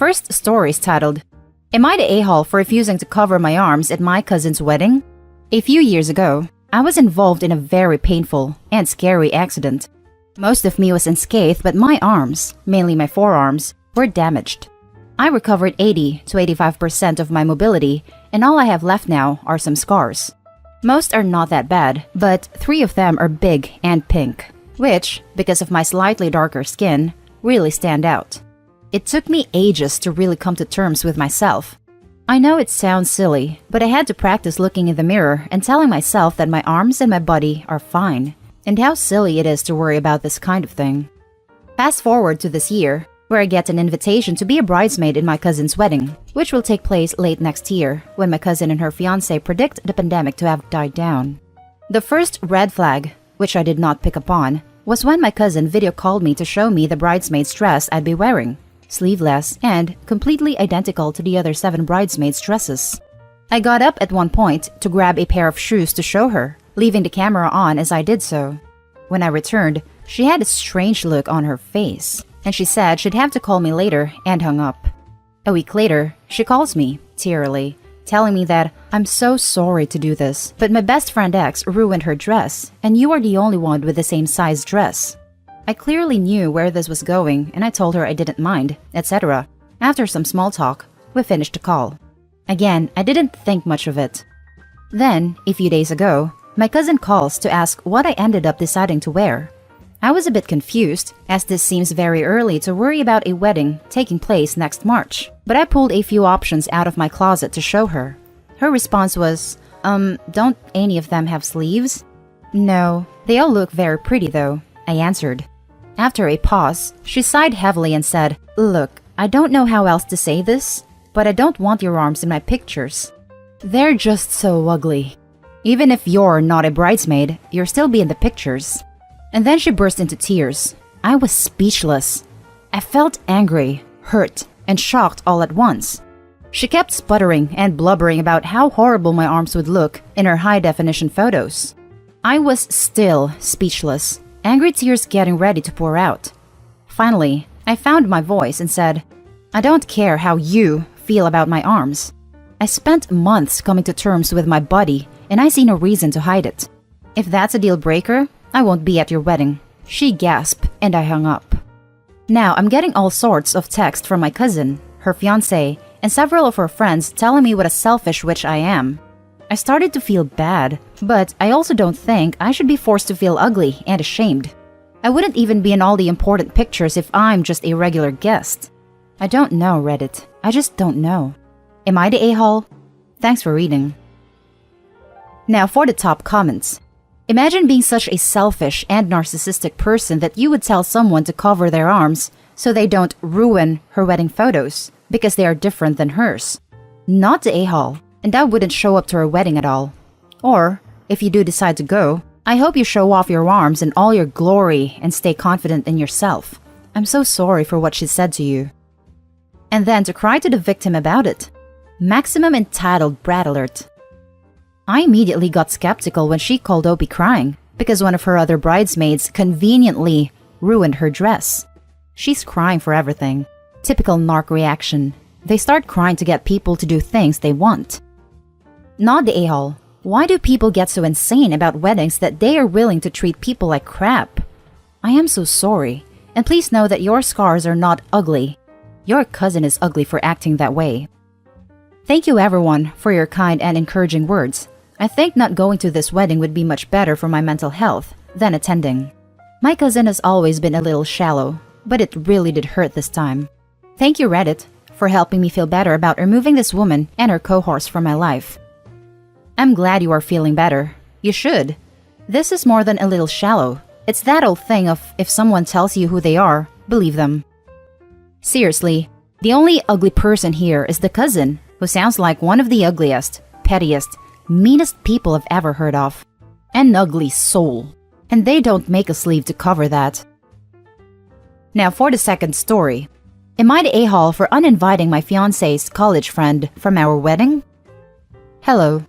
First story is titled, Am I the a-hole for refusing to cover my arms at my cousin's wedding? A few years ago, I was involved in a very painful and scary accident. Most of me was unscathed, but my arms, mainly my forearms, were damaged. I recovered 80 to 85% of my mobility, and all I have left now are some scars. Most are not that bad, but 3 of them are big and pink, which, because of my slightly darker skin, really stand out. It took me ages to really come to terms with myself. I know it sounds silly, but I had to practice looking in the mirror and telling myself that my arms and my body are fine, and how silly it is to worry about this kind of thing. Fast forward to this year, where I get an invitation to be a bridesmaid in my cousin's wedding, which will take place late next year, when my cousin and her fiancé predict the pandemic to have died down. The first red flag, which I did not pick up on, was when my cousin video called me to show me the bridesmaid's dress I'd be wearing, sleeveless and completely identical to the other 7 bridesmaids' dresses. I got up at one point to grab a pair of shoes to show her, leaving the camera on as I did so. When I returned, she had a strange look on her face, and she said she'd have to call me later and hung up. A week later, she calls me, tearily, telling me that I'm so sorry to do this, but my best friend X ruined her dress, and you are the only one with the same size dress. I clearly knew where this was going, and I told her I didn't mind, etc. After some small talk, we finished the call. Again, I didn't think much of it. Then, a few days ago, my cousin calls to ask what I ended up deciding to wear. I was a bit confused, as this seems very early to worry about a wedding taking place next March, but I pulled a few options out of my closet to show her. Her response was, don't any of them have sleeves? No, they all look very pretty though, I answered. After a pause, she sighed heavily and said, Look, I don't know how else to say this, but I don't want your arms in my pictures. They're just so ugly. Even if you're not a bridesmaid, you'll still be in the pictures. And then she burst into tears. I was speechless. I felt angry, hurt, and shocked all at once. She kept sputtering and blubbering about how horrible my arms would look in her high-definition photos. I was still speechless, angry tears getting ready to pour out. Finally, I found my voice and said, I don't care how you feel about my arms. I spent months coming to terms with my body, and I see no reason to hide it. If that's a deal breaker, I won't be at your wedding. She gasped, and I hung up. Now I'm getting all sorts of text from my cousin, her fiancé, and several of her friends telling me what a selfish witch I am. I started to feel bad, but I also don't think I should be forced to feel ugly and ashamed. I wouldn't even be in all the important pictures if I'm just a regular guest. I don't know, Reddit. I just don't know. Am I the a-hole? Thanks for reading. Now for the top comments. Imagine being such a selfish and narcissistic person that you would tell someone to cover their arms so they don't ruin her wedding photos because they are different than hers. Not the a-hole, and that wouldn't show up to her wedding at all. Or, if you do decide to go, I hope you show off your arms in all your glory and stay confident in yourself. I'm so sorry for what she said to you. And then to cry to the victim about it. Maximum entitled brat alert. I immediately got skeptical when she called Opie crying because one of her other bridesmaids conveniently ruined her dress. She's crying for everything. Typical narc reaction. They start crying to get people to do things they want. Not the a-hole. Why do people get so insane about weddings that they are willing to treat people like crap? I am so sorry, and please know that your scars are not ugly. Your cousin is ugly for acting that way. Thank you everyone for your kind and encouraging words. I think not going to this wedding would be much better for my mental health than attending. My cousin has always been a little shallow, but it really did hurt this time. Thank you Reddit for helping me feel better about removing this woman and her cohorts from my life. I'm glad you are feeling better. You should. This is more than a little shallow. It's that old thing of if someone tells you who they are, believe them. Seriously, the only ugly person here is the cousin, who sounds like one of the ugliest, pettiest, meanest people I've ever heard of. An ugly soul. And they don't make a sleeve to cover that. Now for the second story. Am I the a-hole for uninviting my fiancé's college friend from our wedding? Hello.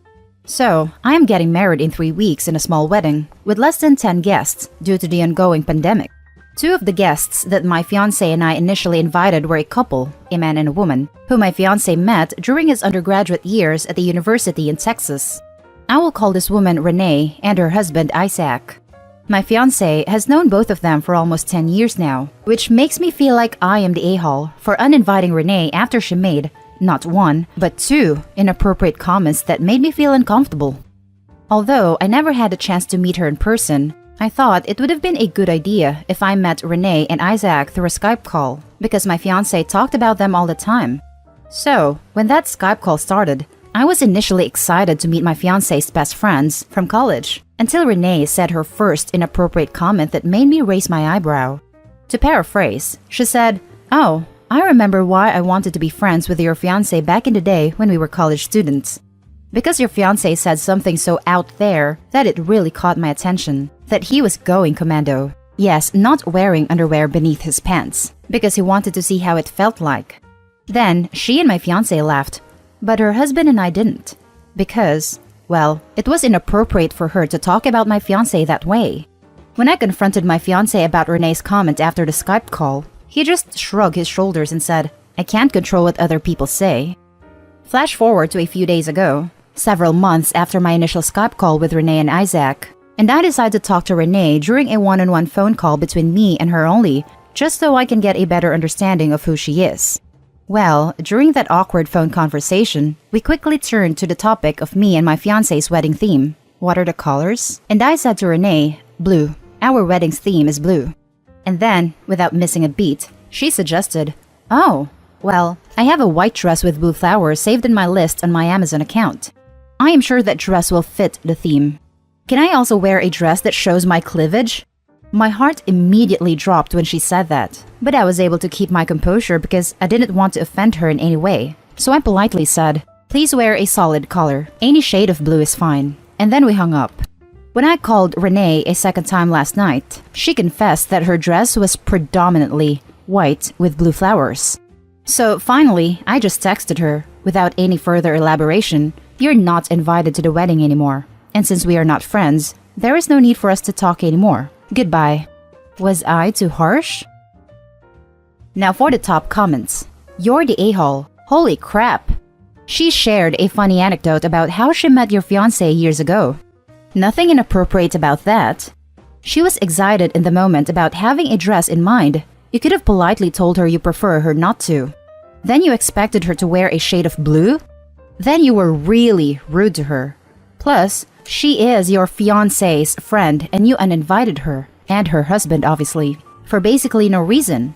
So, I am getting married in 3 weeks in a small wedding, with less than 10 guests due to the ongoing pandemic. Two of the guests that my fiancé and I initially invited were a couple, a man and a woman, who my fiancé met during his undergraduate years at the university in Texas. I will call this woman Renee and her husband Isaac. My fiancé has known both of them for almost 10 years now, which makes me feel like I am the a-hole for uninviting Renee after she made, not one, but two inappropriate comments that made me feel uncomfortable. Although I never had a chance to meet her in person, I thought it would have been a good idea if I met Renee and Isaac through a Skype call, because my fiancé talked about them all the time. So, when that Skype call started, I was initially excited to meet my fiancé's best friends from college, until Renee said her first inappropriate comment that made me raise my eyebrow. To paraphrase, she said, "Oh, I remember why I wanted to be friends with your fiancé back in the day when we were college students. Because your fiancé said something so out there that it really caught my attention, that he was going commando. Yes, not wearing underwear beneath his pants, because he wanted to see how it felt like." Then, she and my fiancé laughed, but her husband and I didn't. Because, well, it was inappropriate for her to talk about my fiancé that way. When I confronted my fiancé about Renee's comment after the Skype call, he just shrugged his shoulders and said, "I can't control what other people say." Flash forward to a few days ago, several months after my initial Skype call with Renee and Isaac, and I decided to talk to Renee during a one-on-one phone call between me and her only, just so I can get a better understanding of who she is. Well, during that awkward phone conversation, we quickly turned to the topic of me and my fiancé's wedding theme. What are the colors? And I said to Renee, "Blue. Our wedding's theme is blue." And then, without missing a beat, she suggested, "Oh, well, I have a white dress with blue flowers saved in my list on my Amazon account. I am sure that dress will fit the theme. Can I also wear a dress that shows my cleavage?" My heart immediately dropped when she said that, but I was able to keep my composure because I didn't want to offend her in any way. So I politely said, "Please wear a solid color. Any shade of blue is fine." And then we hung up. When I called Renee a second time last night, she confessed that her dress was predominantly white with blue flowers. So finally, I just texted her, without any further elaboration, "You're not invited to the wedding anymore. And since we are not friends, there is no need for us to talk anymore. Goodbye." Was I too harsh? Now for the top comments. "You're the a-hole. Holy crap." She shared a funny anecdote about how she met your fiancé years ago. Nothing inappropriate about that. She was excited in the moment about having a dress in mind. You could have politely told her you prefer her not to. Then you expected her to wear a shade of blue? Then you were really rude to her. Plus, she is your fiancé's friend and you uninvited her, and her husband obviously, for basically no reason.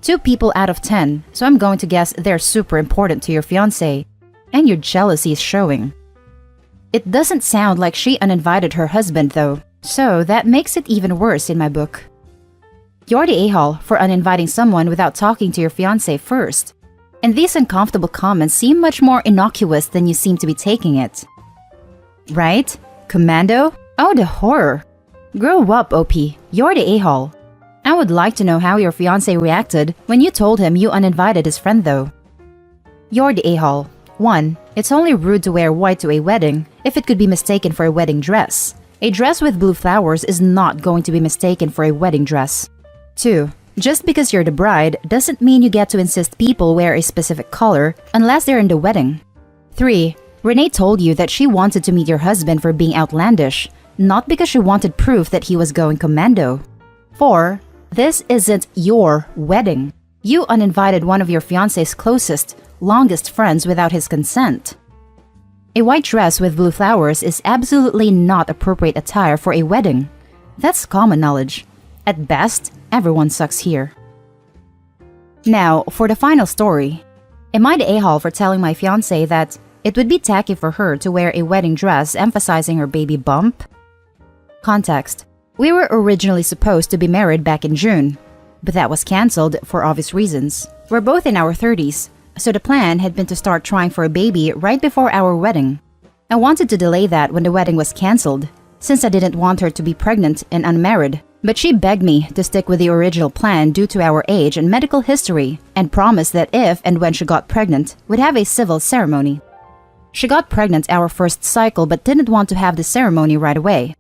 2 people out of 10, so I'm going to guess they're super important to your fiancé, and your jealousy is showing. It doesn't sound like she uninvited her husband though, so that makes it even worse in my book. You're the a-hole for uninviting someone without talking to your fiancé first, and these uncomfortable comments seem much more innocuous than you seem to be taking it. Right? Commando? Oh, the horror. Grow up, OP. You're the a-hole. I would like to know how your fiancé reacted when you told him you uninvited his friend though. You're the a-hole. 1. It's only rude to wear white to a wedding if it could be mistaken for a wedding dress. A dress with blue flowers is not going to be mistaken for a wedding dress. 2. Just because you're the bride doesn't mean you get to insist people wear a specific color unless they're in the wedding. 3. Renee told you that she wanted to meet your husband for being outlandish, not because she wanted proof that he was going commando. 4. This isn't your wedding. You uninvited one of your fiancé's closest, longest friends without his consent. A white dress with blue flowers is absolutely not appropriate attire for a wedding. That's common knowledge. At best, everyone sucks here. Now, for the final story. Am I the a-hole for telling my fiancé that it would be tacky for her to wear a wedding dress emphasizing her baby bump? Context. We were originally supposed to be married back in June, but that was cancelled for obvious reasons. We're both in our 30s, so the plan had been to start trying for a baby right before our wedding. I wanted to delay that when the wedding was cancelled, since I didn't want her to be pregnant and unmarried, but she begged me to stick with the original plan due to our age and medical history, and promised that if and when she got pregnant, we'd have a civil ceremony. She got pregnant our first cycle but didn't want to have the ceremony right away.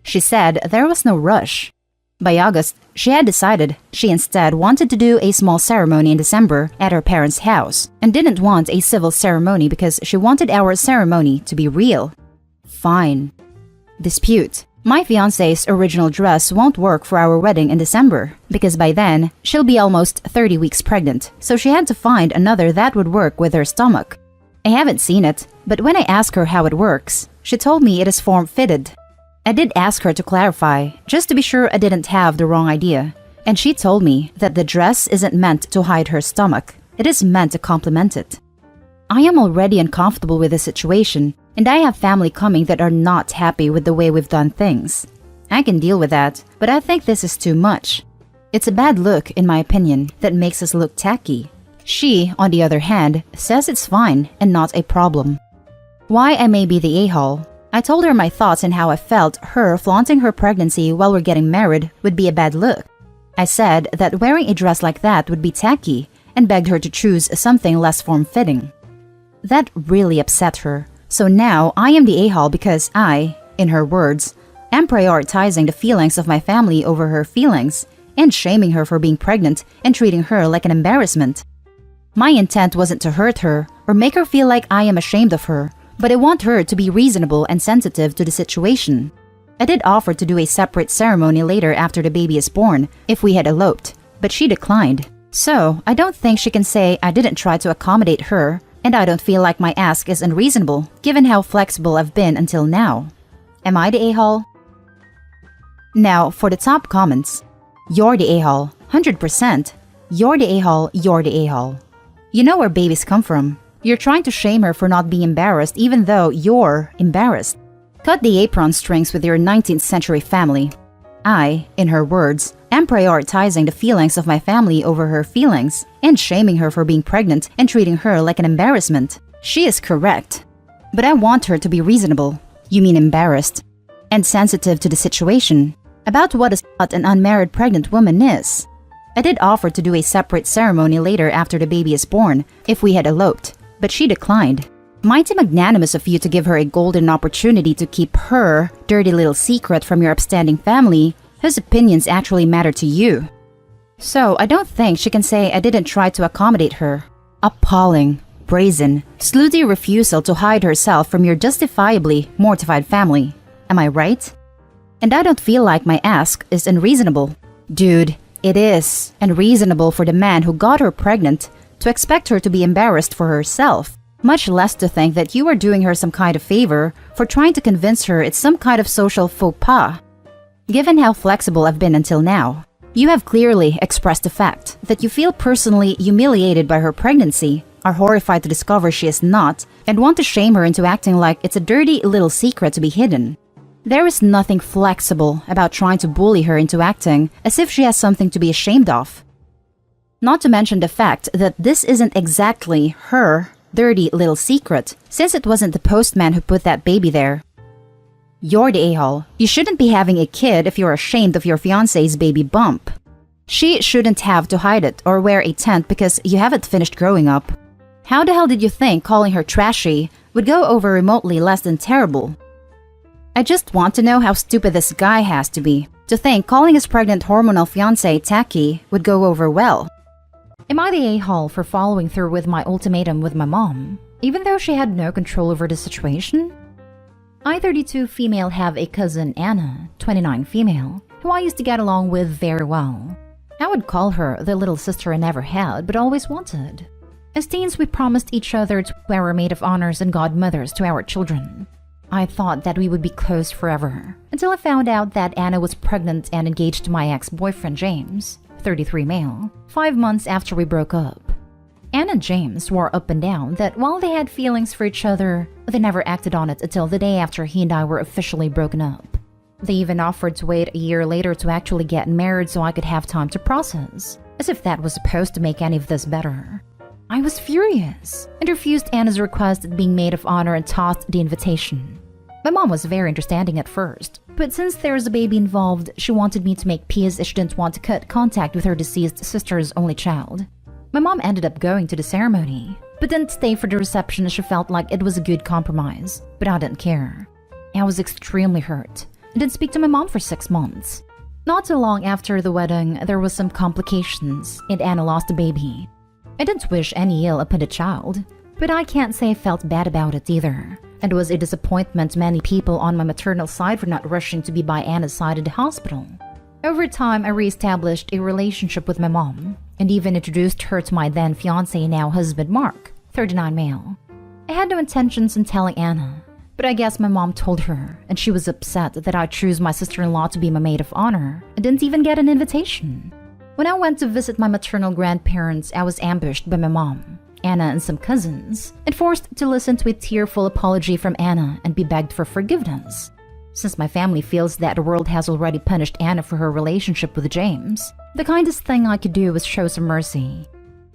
She said there was no rush. By August, she had decided she instead wanted to do a small ceremony in December at her parents' house and didn't want a civil ceremony because she wanted our ceremony to be real. Fine. Dispute. My fiancé's original dress won't work for our wedding in December because by then, she'll be almost 30 weeks pregnant, so she had to find another that would work with her stomach. I haven't seen it, but when I asked her how it works, she told me it is form-fitted. I did ask her to clarify, just to be sure I didn't have the wrong idea, and she told me that the dress isn't meant to hide her stomach, it is meant to complement it. I am already uncomfortable with the situation, and I have family coming that are not happy with the way we've done things. I can deal with that, but I think this is too much. It's a bad look, in my opinion, that makes us look tacky. She, on the other hand, says it's fine and not a problem. Why I may be the a-hole. I told her my thoughts and how I felt her flaunting her pregnancy while we're getting married would be a bad look. I said that wearing a dress like that would be tacky and begged her to choose something less form-fitting. That really upset her, so now I am the a-hole because I, in her words, am prioritizing the feelings of my family over her feelings and shaming her for being pregnant and treating her like an embarrassment. My intent wasn't to hurt her or make her feel like I am ashamed of her, but I want her to be reasonable and sensitive to the situation. I did offer to do a separate ceremony later after the baby is born if we had eloped, but she declined. So, I don't think she can say I didn't try to accommodate her, and I don't feel like my ask is unreasonable given how flexible I've been until now. Am I the a-hole? Now, for the top comments. You're the a-hole, 100%. You're the a-hole, you're the a-hole. You know where babies come from. You're trying to shame her for not being embarrassed even though you're embarrassed. Cut the apron strings with your 19th century family. I, in her words, am prioritizing the feelings of my family over her feelings and shaming her for being pregnant and treating her like an embarrassment. She is correct. But I want her to be reasonable, you mean embarrassed, and sensitive to the situation, about what an unmarried pregnant woman is. I did offer to do a separate ceremony later after the baby is born if we had eloped, but she declined. Mighty magnanimous of you to give her a golden opportunity to keep her dirty little secret from your upstanding family whose opinions actually matter to you. So I don't think she can say I didn't try to accommodate her. Appalling, brazen, slutty refusal to hide herself from your justifiably mortified family. Am I right? And I don't feel like my ask is unreasonable. Dude, it is unreasonable for the man who got her pregnant to expect her to be embarrassed for herself, much less to think that you are doing her some kind of favor for trying to convince her it's some kind of social faux pas. Given how flexible I've been until now, you have clearly expressed the fact that you feel personally humiliated by her pregnancy, are horrified to discover she is not, and want to shame her into acting like it's a dirty little secret to be hidden. There is nothing flexible about trying to bully her into acting as if she has something to be ashamed of. Not to mention the fact that this isn't exactly her dirty little secret, since it wasn't the postman who put that baby there. You're the a-hole. You shouldn't be having a kid if you're ashamed of your fiancé's baby bump. She shouldn't have to hide it or wear a tent because you haven't finished growing up. How the hell did you think calling her trashy would go over remotely less than terrible? I just want to know how stupid this guy has to be to think calling his pregnant hormonal fiancé tacky would go over well. Am I the a-hole for following through with my ultimatum with my mom, even though she had no control over the situation? I, 32 female, have a cousin, Anna, 29 female, who I used to get along with very well. I would call her the little sister I never had but always wanted. As teens, we promised each other to be our maid of honors and godmothers to our children. I thought that we would be close forever, until I found out that Anna was pregnant and engaged to my ex-boyfriend James, 33 male, 5 months after we broke up. Anna and James swore up and down that while they had feelings for each other, they never acted on it until the day after he and I were officially broken up. They even offered to wait a year later to actually get married so I could have time to process, as if that was supposed to make any of this better. I was furious and refused Anna's request at being maid of honor and tossed the invitation. My mom was very understanding at first, but since there was a baby involved, she wanted me to make peace as she didn't want to cut contact with her deceased sister's only child. My mom ended up going to the ceremony, but didn't stay for the reception as she felt like it was a good compromise, but I didn't care. I was extremely hurt and didn't speak to my mom for 6 months. Not too long after the wedding, there was some complications and Anna lost a baby. I didn't wish any ill upon the child, but I can't say I felt bad about it either. It was a disappointment to many people on my maternal side for not rushing to be by Anna's side at the hospital. Over time, I re-established a relationship with my mom and even introduced her to my then fiancé, now husband Mark, 39 male. I had no intentions in telling Anna, but I guess my mom told her, and she was upset that I chose my sister-in-law to be my maid of honor and didn't even get an invitation. When I went to visit my maternal grandparents, I was ambushed by my mom, Anna, and some cousins, and forced to listen to a tearful apology from Anna and be begged for forgiveness. Since my family feels that the world has already punished Anna for her relationship with James, the kindest thing I could do was show some mercy.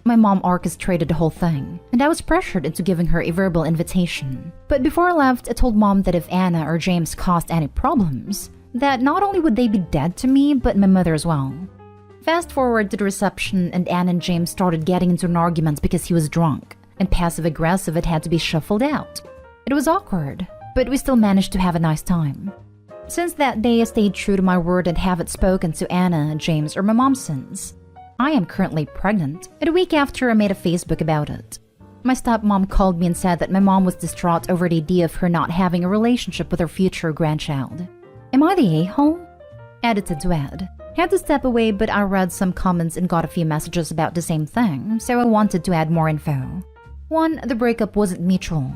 My mom orchestrated the whole thing, and I was pressured into giving her a verbal invitation. But before I left, I told Mom that if Anna or James caused any problems, that not only would they be dead to me, but my mother as well. Fast forward to the reception, and Anna and James started getting into an argument because he was drunk, and passive-aggressive it had to be shuffled out. It was awkward, but we still managed to have a nice time. Since that day, I stayed true to my word and haven't spoken to Anna, James, or my mom since. I am currently pregnant, and a week after I made a Facebook about it. My stepmom called me and said that my mom was distraught over the idea of her not having a relationship with her future grandchild. Am I the a-hole? Edited to add. Had to step away, but I read some comments and got a few messages about the same thing, so I wanted to add more info. 1. The breakup wasn't mutual.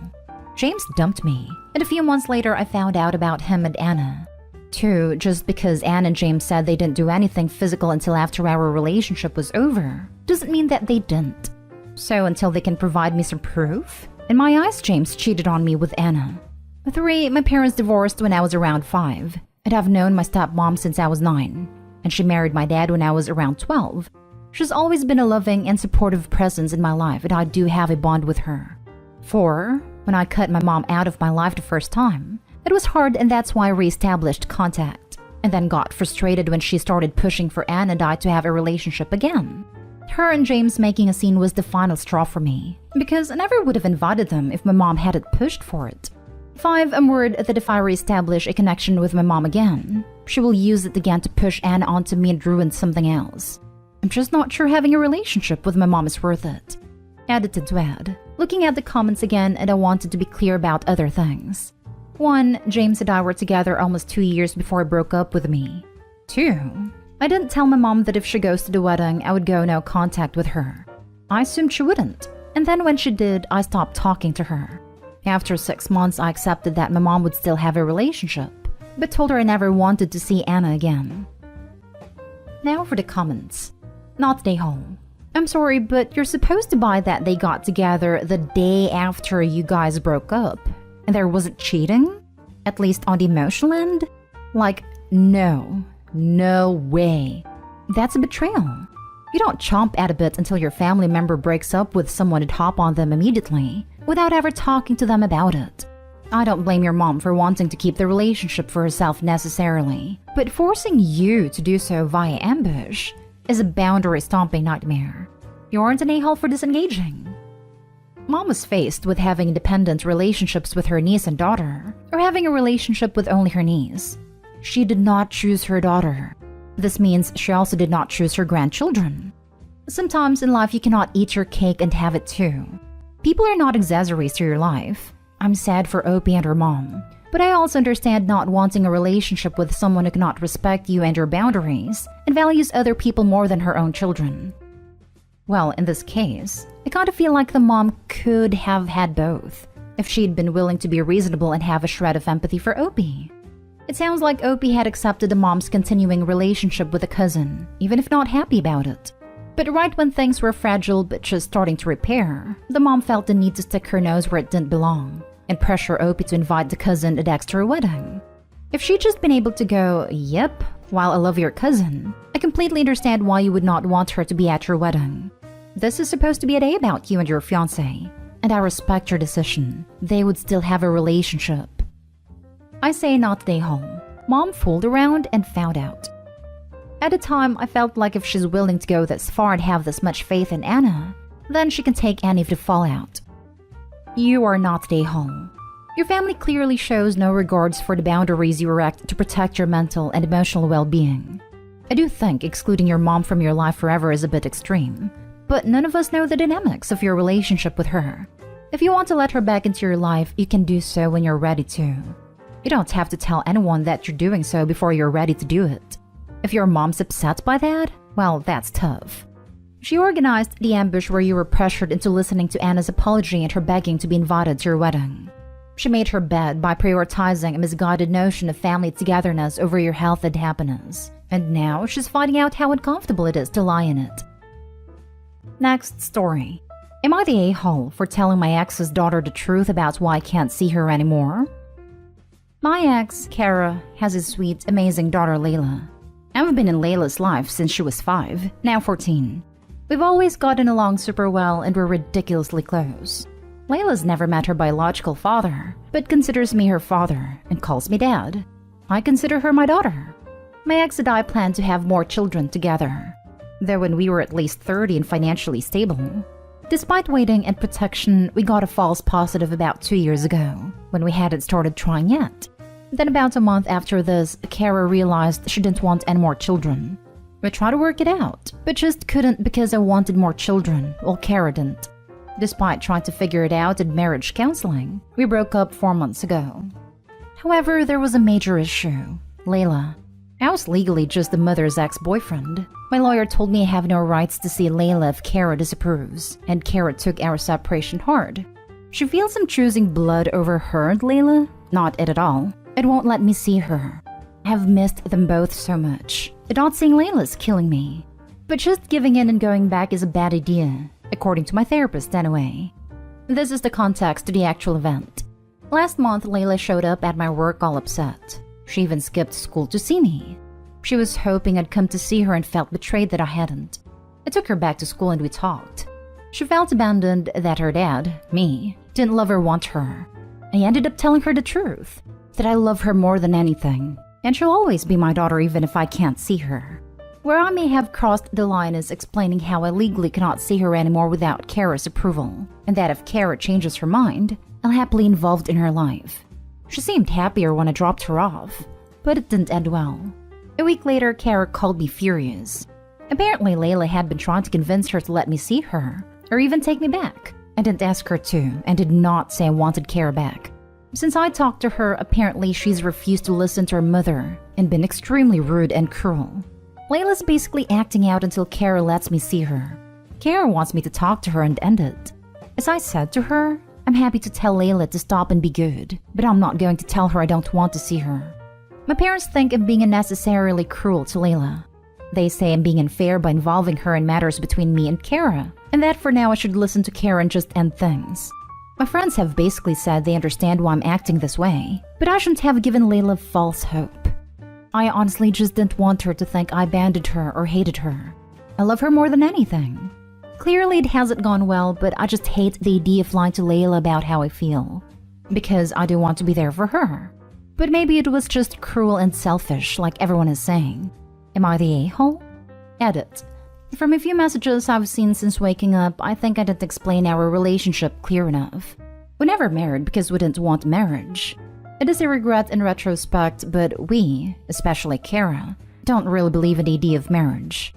James dumped me, and a few months later I found out about him and Anna. 2. Just because Anna and James said they didn't do anything physical until after our relationship was over, doesn't mean that they didn't. So until they can provide me some proof, in my eyes James cheated on me with Anna. 3. My parents divorced when I was around 5, and I've known my stepmom since I was 9, and she married my dad when I was around 12. She's always been a loving and supportive presence in my life, and I do have a bond with her. 4. When I cut my mom out of my life the first time, it was hard, and that's why I re-established contact, and then got frustrated when she started pushing for Anna and I to have a relationship again. Her and James making a scene was the final straw for me, because I never would have invited them if my mom hadn't pushed for it. 5. I'm worried that if I re-establish a connection with my mom again, she will use it again to push Anna onto me and ruin something else. I'm just not sure having a relationship with my mom is worth it. Edited to add. Looking at the comments again, and I wanted to be clear about other things. 1. James and I were together almost 2 years before he broke up with me. 2. I didn't tell my mom that if she goes to the wedding, I would go no contact with her. I assumed she wouldn't, and then when she did, I stopped talking to her. After 6 months, I accepted that my mom would still have a relationship, but told her I never wanted to see Anna again. Now for the comments. Not they home. I'm sorry, but you're supposed to buy that they got together the day after you guys broke up, and there wasn't cheating? At least on the emotional end? Like, no way. That's a betrayal. You don't chomp at a bit until your family member breaks up with someone and hop on them immediately, without ever talking to them about it. I don't blame your mom for wanting to keep the relationship for herself necessarily, but forcing you to do so via ambush is a boundary-stomping nightmare. You aren't an a-hole for disengaging. Mom was faced with having independent relationships with her niece and daughter, or having a relationship with only her niece. She did not choose her daughter. This means she also did not choose her grandchildren. Sometimes in life you cannot eat your cake and have it too. People are not accessories to your life. I'm sad for Opie and her mom, but I also understand not wanting a relationship with someone who cannot respect you and your boundaries and values other people more than her own children. Well, in this case, I kind of feel like the mom could have had both, if she'd been willing to be reasonable and have a shred of empathy for Opie. It sounds like Opie had accepted the mom's continuing relationship with a cousin, even if not happy about it. But right when things were fragile but just starting to repair, the mom felt the need to stick her nose where it didn't belong and pressure Opie to invite the cousin and ex to her wedding. If she'd just been able to go, "Yep, while I love your cousin," I completely understand why you would not want her to be at your wedding. This is supposed to be a day about you and your fiancé, and I respect your decision. They would still have a relationship. I say not they home. Mom fooled around and found out. At the time, I felt like if she's willing to go this far and have this much faith in Anna, then she can take any of the fallout. You are not they home. Your family clearly shows no regards for the boundaries you erect to protect your mental and emotional well-being. I do think excluding your mom from your life forever is a bit extreme, but none of us know the dynamics of your relationship with her. If you want to let her back into your life, you can do so when you're ready to. You don't have to tell anyone that you're doing so before you're ready to do it. If your mom's upset by that, well, that's tough. She organized the ambush where you were pressured into listening to Anna's apology and her begging to be invited to your wedding. She made her bed by prioritizing a misguided notion of family togetherness over your health and happiness. And now she's finding out how uncomfortable it is to lie in it. Next story. Am I the a-hole for telling my ex's daughter the truth about why I can't see her anymore? My ex, Kara, has a sweet, amazing daughter, Layla. I've been in Layla's life since she was 5, now 14. We've always gotten along super well and we're ridiculously close. Layla's never met her biological father, but considers me her father and calls me dad. I consider her my daughter. My ex and I plan to have more children together, though when we were at least 30 and financially stable. Despite waiting and protection, we got a false positive about 2 years ago, when we hadn't started trying yet. Then about a month after this, Kara realized she didn't want any more children. We tried to work it out, but just couldn't because I wanted more children, while Kara didn't. Despite trying to figure it out in marriage counseling, we broke up 4 months ago. However, there was a major issue. Layla. I was legally just the mother's ex-boyfriend. My lawyer told me I have no rights to see Layla if Kara disapproves, and Kara took our separation hard. She feels I'm choosing blood over her and Layla? Not it at all. It won't let me see her. I have missed them both so much. Not seeing Layla's killing me. But just giving in and going back is a bad idea, according to my therapist anyway. This is the context to the actual event. Last month, Layla showed up at my work all upset. She even skipped school to see me. She was hoping I'd come to see her and felt betrayed that I hadn't. I took her back to school and we talked. She felt abandoned that her dad, me, didn't love or want her. I ended up telling her the truth, that I love her more than anything, and she'll always be my daughter even if I can't see her. Where I may have crossed the line is explaining how I legally cannot see her anymore without Kara's approval, and that if Kara changes her mind, I'll happily involved in her life. She seemed happier when I dropped her off, but it didn't end well. A week later, Kara called me furious. Apparently, Layla had been trying to convince her to let me see her, or even take me back. I didn't ask her to, and did not say I wanted Kara back. Since I talked to her, apparently she's refused to listen to her mother, and been extremely rude and cruel. Layla's basically acting out until Kara lets me see her. Kara wants me to talk to her and end it. As I said to her, I'm happy to tell Layla to stop and be good, but I'm not going to tell her I don't want to see her. My parents think I'm being unnecessarily cruel to Layla. They say I'm being unfair by involving her in matters between me and Kara, and that for now I should listen to Kara and just end things. My friends have basically said they understand why I'm acting this way, but I shouldn't have given Layla false hope. I honestly just didn't want her to think I abandoned her or hated her. I love her more than anything. Clearly it hasn't gone well, but I just hate the idea of lying to Layla about how I feel. Because I do want to be there for her. But maybe it was just cruel and selfish, like everyone is saying. Am I the a-hole? Edit. From a few messages I've seen since waking up, I think I didn't explain our relationship clear enough. We never married because we didn't want marriage. It is a regret in retrospect, but we, especially Kara, don't really believe in the idea of marriage.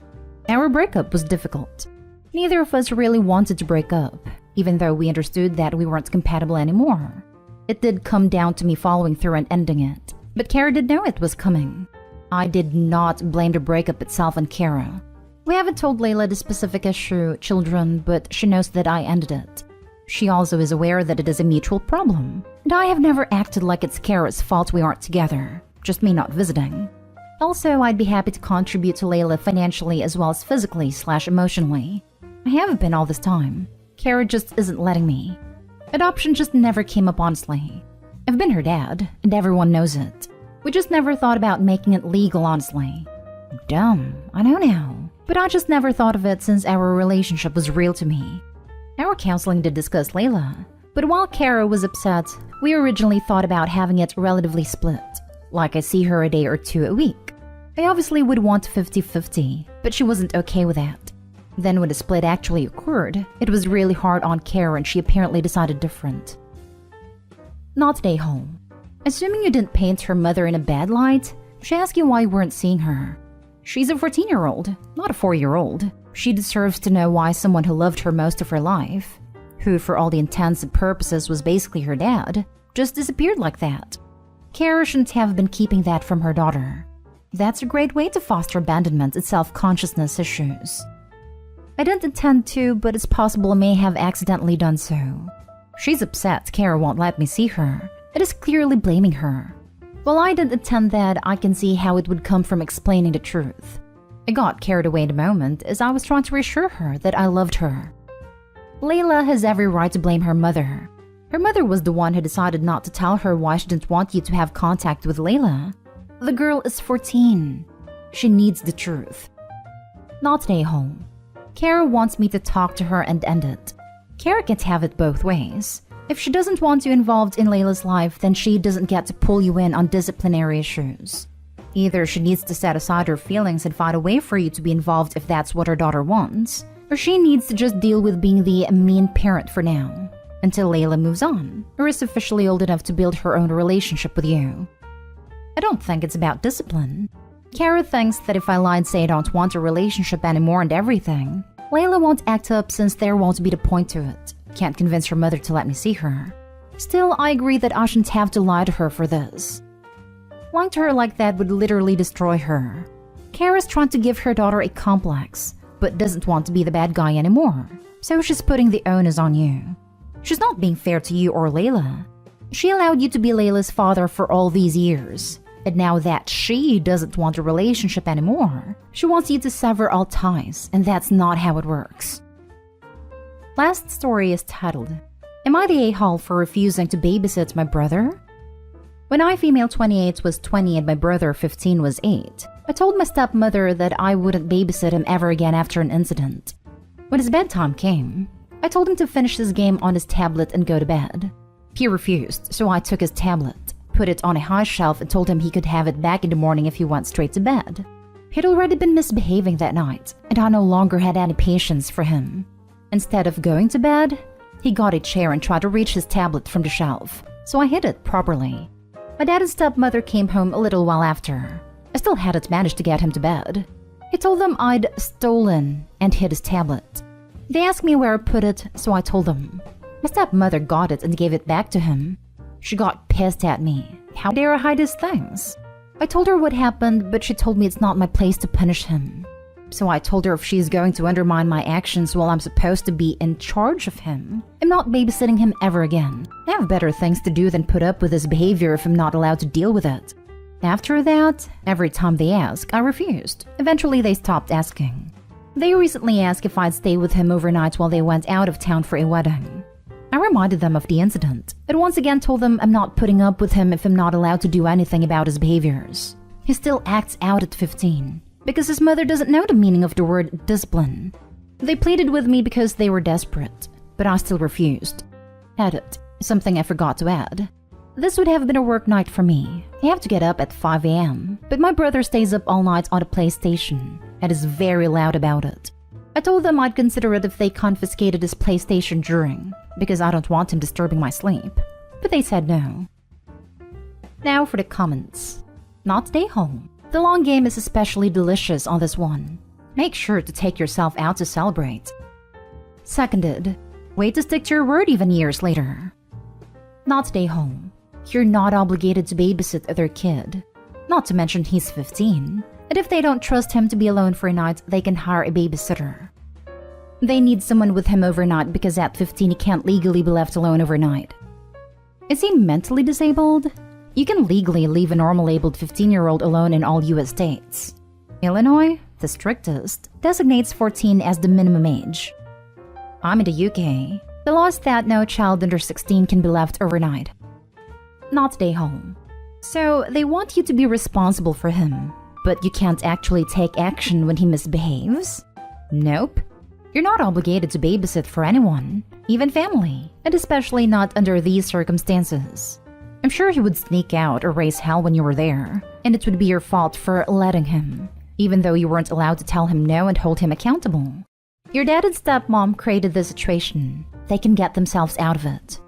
Our breakup was difficult. Neither of us really wanted to break up, even though we understood that we weren't compatible anymore. It did come down to me following through and ending it, but Kara did know it was coming. I did not blame the breakup itself on Kara. We haven't told Layla the specific issue, children, but she knows that I ended it. She also is aware that it is a mutual problem, and I have never acted like it's Kara's fault we aren't together, just me not visiting. Also, I'd be happy to contribute to Layla financially as well as physically/emotionally. I have been all this time. Kara just isn't letting me. Adoption just never came up honestly. I've been her dad, and everyone knows it. We just never thought about making it legal honestly. Dumb, I know now. But I just never thought of it since our relationship was real to me. Our counseling did discuss Layla, but while Kara was upset, we originally thought about having it relatively split. Like I see her a day or two a week. I obviously would want 50-50, but she wasn't okay with that. Then when the split actually occurred, it was really hard on Kara and she apparently decided different. Not today home. Assuming you didn't paint her mother in a bad light, she asked you why you weren't seeing her. She's a 14-year-old, not a 4-year-old. She deserves to know why someone who loved her most of her life, who for all the intents and purposes was basically her dad, just disappeared like that. Kara shouldn't have been keeping that from her daughter. That's a great way to foster abandonment and self-consciousness issues. I didn't intend to, but it's possible I may have accidentally done so. She's upset Kara won't let me see her. It is clearly blaming her. While I didn't intend that, I can see how it would come from explaining the truth. I got carried away in the moment as I was trying to reassure her that I loved her. Layla has every right to blame her mother. Her mother was the one who decided not to tell her why she didn't want you to have contact with Layla. The girl is 14. She needs the truth. Not an a-hole. Kara wants me to talk to her and end it. Kara can't have it both ways. If she doesn't want you involved in Layla's life, then she doesn't get to pull you in on disciplinary issues. Either she needs to set aside her feelings and find a way for you to be involved if that's what her daughter wants, or she needs to just deal with being the mean parent for now, until Layla moves on, or is officially old enough to build her own relationship with you. I don't think it's about discipline. Kara thinks that if I lie and say I don't want a relationship anymore and everything, Layla won't act up since there won't be the point to it. Can't convince her mother to let me see her. Still, I agree that I shouldn't have to lie to her for this. Lying to her like that would literally destroy her. Kara's trying to give her daughter a complex, but doesn't want to be the bad guy anymore, so she's putting the onus on you. She's not being fair to you or Layla. She allowed you to be Layla's father for all these years, and now that she doesn't want a relationship anymore, she wants you to sever all ties, and that's not how it works. Last story is titled, Am I the a-hole for refusing to babysit my brother? When I, female 28, was 20 and my brother 15 was 8, I told my stepmother that I wouldn't babysit him ever again after an incident. When his bedtime came, I told him to finish his game on his tablet and go to bed. He refused, so I took his tablet, put it on a high shelf and told him he could have it back in the morning if he went straight to bed. He'd already been misbehaving that night, and I no longer had any patience for him. Instead of going to bed, he got a chair and tried to reach his tablet from the shelf, so I hid it properly. My dad and stepmother came home a little while after. I still hadn't managed to get him to bed. He told them I'd stolen and hid his tablet. They asked me where I put it, so I told them. My stepmother got it and gave it back to him. She got pissed at me. How dare I hide his things? I told her what happened, but she told me it's not my place to punish him. So I told her if she's going to undermine my actions while I'm supposed to be in charge of him, I'm not babysitting him ever again. I have better things to do than put up with his behavior if I'm not allowed to deal with it. After that, every time they asked, I refused. Eventually they stopped asking. They recently asked if I'd stay with him overnight while they went out of town for a wedding. I reminded them of the incident, but once again told them I'm not putting up with him if I'm not allowed to do anything about his behaviors. He still acts out at 15. Because his mother doesn't know the meaning of the word discipline. They pleaded with me because they were desperate, but I still refused. Edit, something I forgot to add. This would have been a work night for me. I have to get up at 5 a.m., but my brother stays up all night on the PlayStation and is very loud about it. I told them I'd consider it if they confiscated his PlayStation during, because I don't want him disturbing my sleep, but they said no. Now for the comments. Not stay home. The long game is especially delicious on this one. Make sure to take yourself out to celebrate. Seconded. Way to stick to your word even years later. Not stay home. You're not obligated to babysit their kid. Not to mention he's 15. And if they don't trust him to be alone for a night, they can hire a babysitter. They need someone with him overnight because at 15 he can't legally be left alone overnight. Is he mentally disabled? You can legally leave a normal-abled 15-year-old alone in all U.S. states. Illinois, the strictest, designates 14 as the minimum age. I'm in the UK. The law is that no child under 16 can be left overnight. Not stay home. So they want you to be responsible for him, but you can't actually take action when he misbehaves? Nope. You're not obligated to babysit for anyone, even family, and especially not under these circumstances. I'm sure he would sneak out or raise hell when you were there, and it would be your fault for letting him, even though you weren't allowed to tell him no and hold him accountable. Your dad and stepmom created this situation. They can get themselves out of it.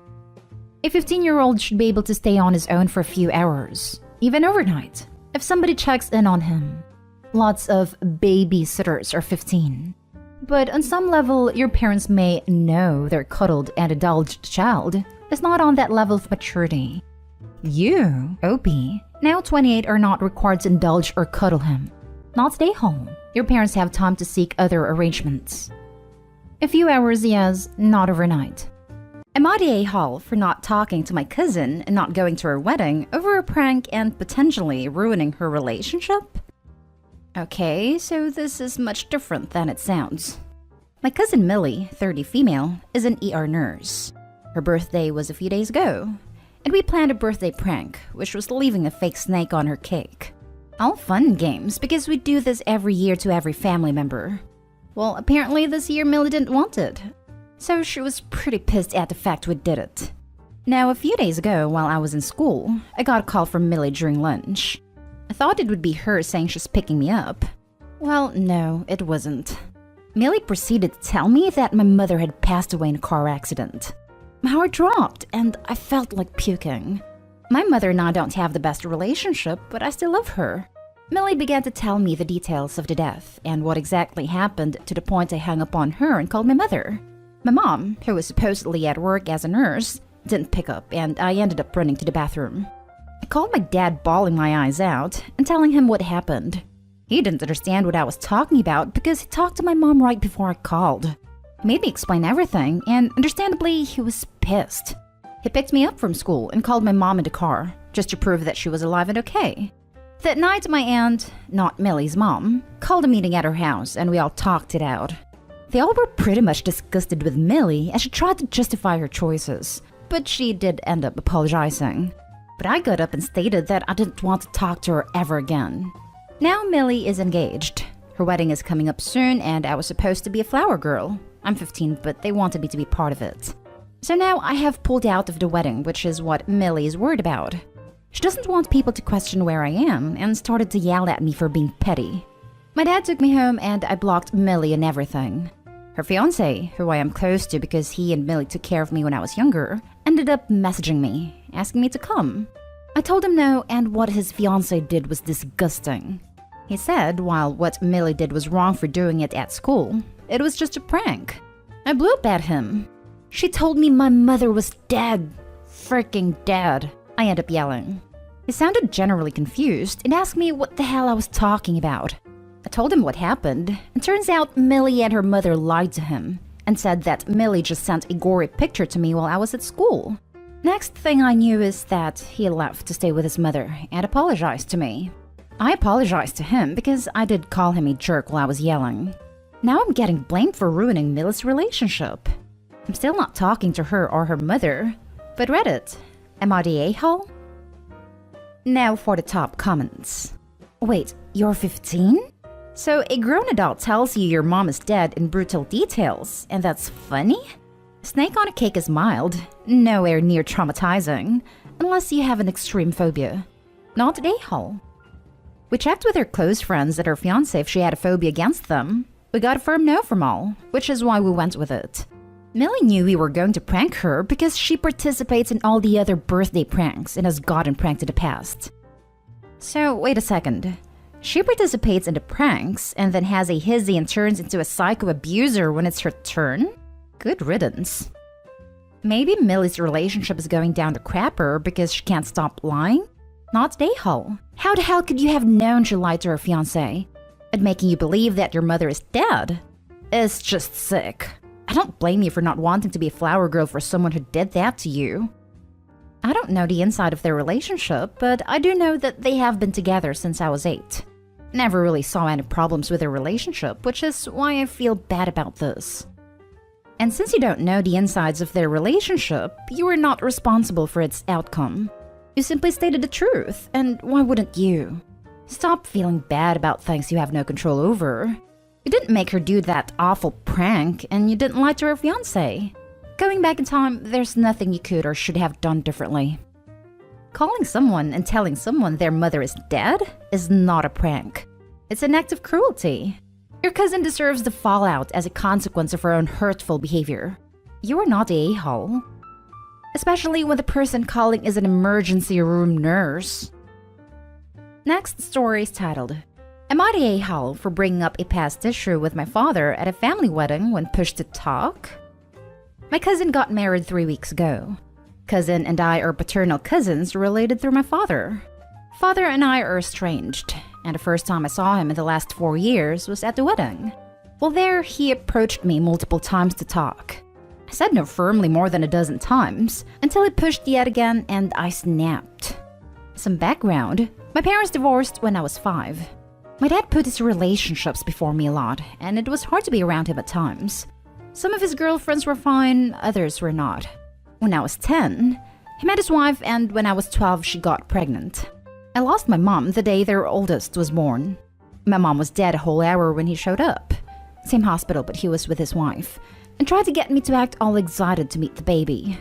A 15-year-old should be able to stay on his own for a few hours, even overnight, if somebody checks in on him. lots of babysitters are 15. But on some level, your parents may know their cuddled and indulged child is not on that level of maturity. You, OP, now 28, are not required to indulge or cuddle him. Not stay home. Your parents have time to seek other arrangements. A few hours, yes, not overnight. Am I the a-hole for not talking to my cousin and not going to her wedding over a prank and potentially ruining her relationship? Okay, so this is much different than it sounds. My cousin Millie, 30 female, is an ER nurse. Her birthday was a few days ago, and we planned a birthday prank, which was leaving a fake snake on her cake. All fun and games because we do this every year to every family member. Well, apparently this year Millie didn't want it, so she was pretty pissed at the fact we did it. Now, a few days ago, while I was in school, I got a call from Millie during lunch. I thought it would be her saying she's picking me up. Well, no, it wasn't. Millie proceeded to tell me that my mother had passed away in a car accident. My heart dropped, and I felt like puking. My mother and I don't have the best relationship, but I still love her. Millie began to tell me the details of the death and what exactly happened to the point I hung up on her and called my mother. My mom, who was supposedly at work as a nurse, didn't pick up, and I ended up running to the bathroom. I called my dad, bawling my eyes out and telling him what happened. He didn't understand what I was talking about because he talked to my mom right before I called. He made me explain everything, and understandably, he was pissed. He picked me up from school and called my mom in the car, just to prove that she was alive and okay. That night, my aunt, not Millie's mom, called a meeting at her house and we all talked it out. They all were pretty much disgusted with Millie as she tried to justify her choices, but she did end up apologizing. But I got up and stated that I didn't want to talk to her ever again. Now Millie is engaged. Her wedding is coming up soon and I was supposed to be a flower girl. I'm 15, but they wanted me to be part of it. So now I have pulled out of the wedding, which is what Millie is worried about. She doesn't want people to question where I am and started to yell at me for being petty. My dad took me home and I blocked Millie and everything. Her fiancé, who I am close to because he and Millie took care of me when I was younger, ended up messaging me, asking me to come. I told him no, and what his fiancé did was disgusting. He said while what Millie did was wrong for doing it at school, it was just a prank. I blew up at him. She told me my mother was dead. Freaking dead. I ended up yelling. He sounded generally confused and asked me what the hell I was talking about. I told him what happened, and turns out Millie and her mother lied to him and said that Millie just sent a gory picture to me while I was at school. Next thing I knew is that he left to stay with his mother and apologized to me. I apologized to him because I did call him a jerk while I was yelling. Now I'm getting blamed for ruining Millie's relationship. I'm still not talking to her or her mother, but Reddit, am I the a-hole? Now for the top comments. Wait, you're 15? So a grown adult tells you your mom is dead in brutal details, and that's funny? Snake on a cake is mild, nowhere near traumatizing, unless you have an extreme phobia. Not an a-hole. We checked with her close friends at her fiancé if she had a phobia against them. We got a firm no from all, which is why we went with it. Millie knew we were going to prank her because she participates in all the other birthday pranks and has gotten pranked in the past. So, wait a second. She participates in the pranks and then has a hizzy and turns into a psycho abuser when it's her turn? Good riddance. Maybe Millie's relationship is going down the crapper because she can't stop lying? Not the a-hole. How the hell could you have known she lied to her fiancé? And making you believe that your mother is dead? It's just sick. I don't blame you for not wanting to be a flower girl for someone who did that to you. I don't know the inside of their relationship, but I do know that they have been together since I was 8. Never really saw any problems with their relationship, which is why I feel bad about this. And since you don't know the insides of their relationship, you are not responsible for its outcome. You simply stated the truth, and why wouldn't you? Stop feeling bad about things you have no control over. You didn't make her do that awful prank, and you didn't lie to her fiancé. Going back in time, there's nothing you could or should have done differently. Calling someone and telling someone their mother is dead is not a prank. It's an act of cruelty. Your cousin deserves the fallout as a consequence of her own hurtful behavior. You are not the a-hole. Especially when the person calling is an emergency room nurse. Next story is titled, Am I the a-hole for bringing up a past issue with my father at a family wedding when pushed to talk? My cousin got married 3 weeks ago. Cousin and I are paternal cousins related through my father. Father and I are estranged, and the first time I saw him in the last 4 years was at the wedding. While there, he approached me multiple times to talk. I said no firmly more than a dozen times, until he pushed yet again and I snapped. Some background: my parents divorced when I was 5. My dad put his relationships before me a lot, and it was hard to be around him at times. Some of his girlfriends were fine, others were not. When I was 10, he met his wife, and when I was 12, she got pregnant. I lost my mom the day their oldest was born. My mom was dead a whole hour when he showed up. Same hospital, but he was with his wife, and tried to get me to act all excited to meet the baby.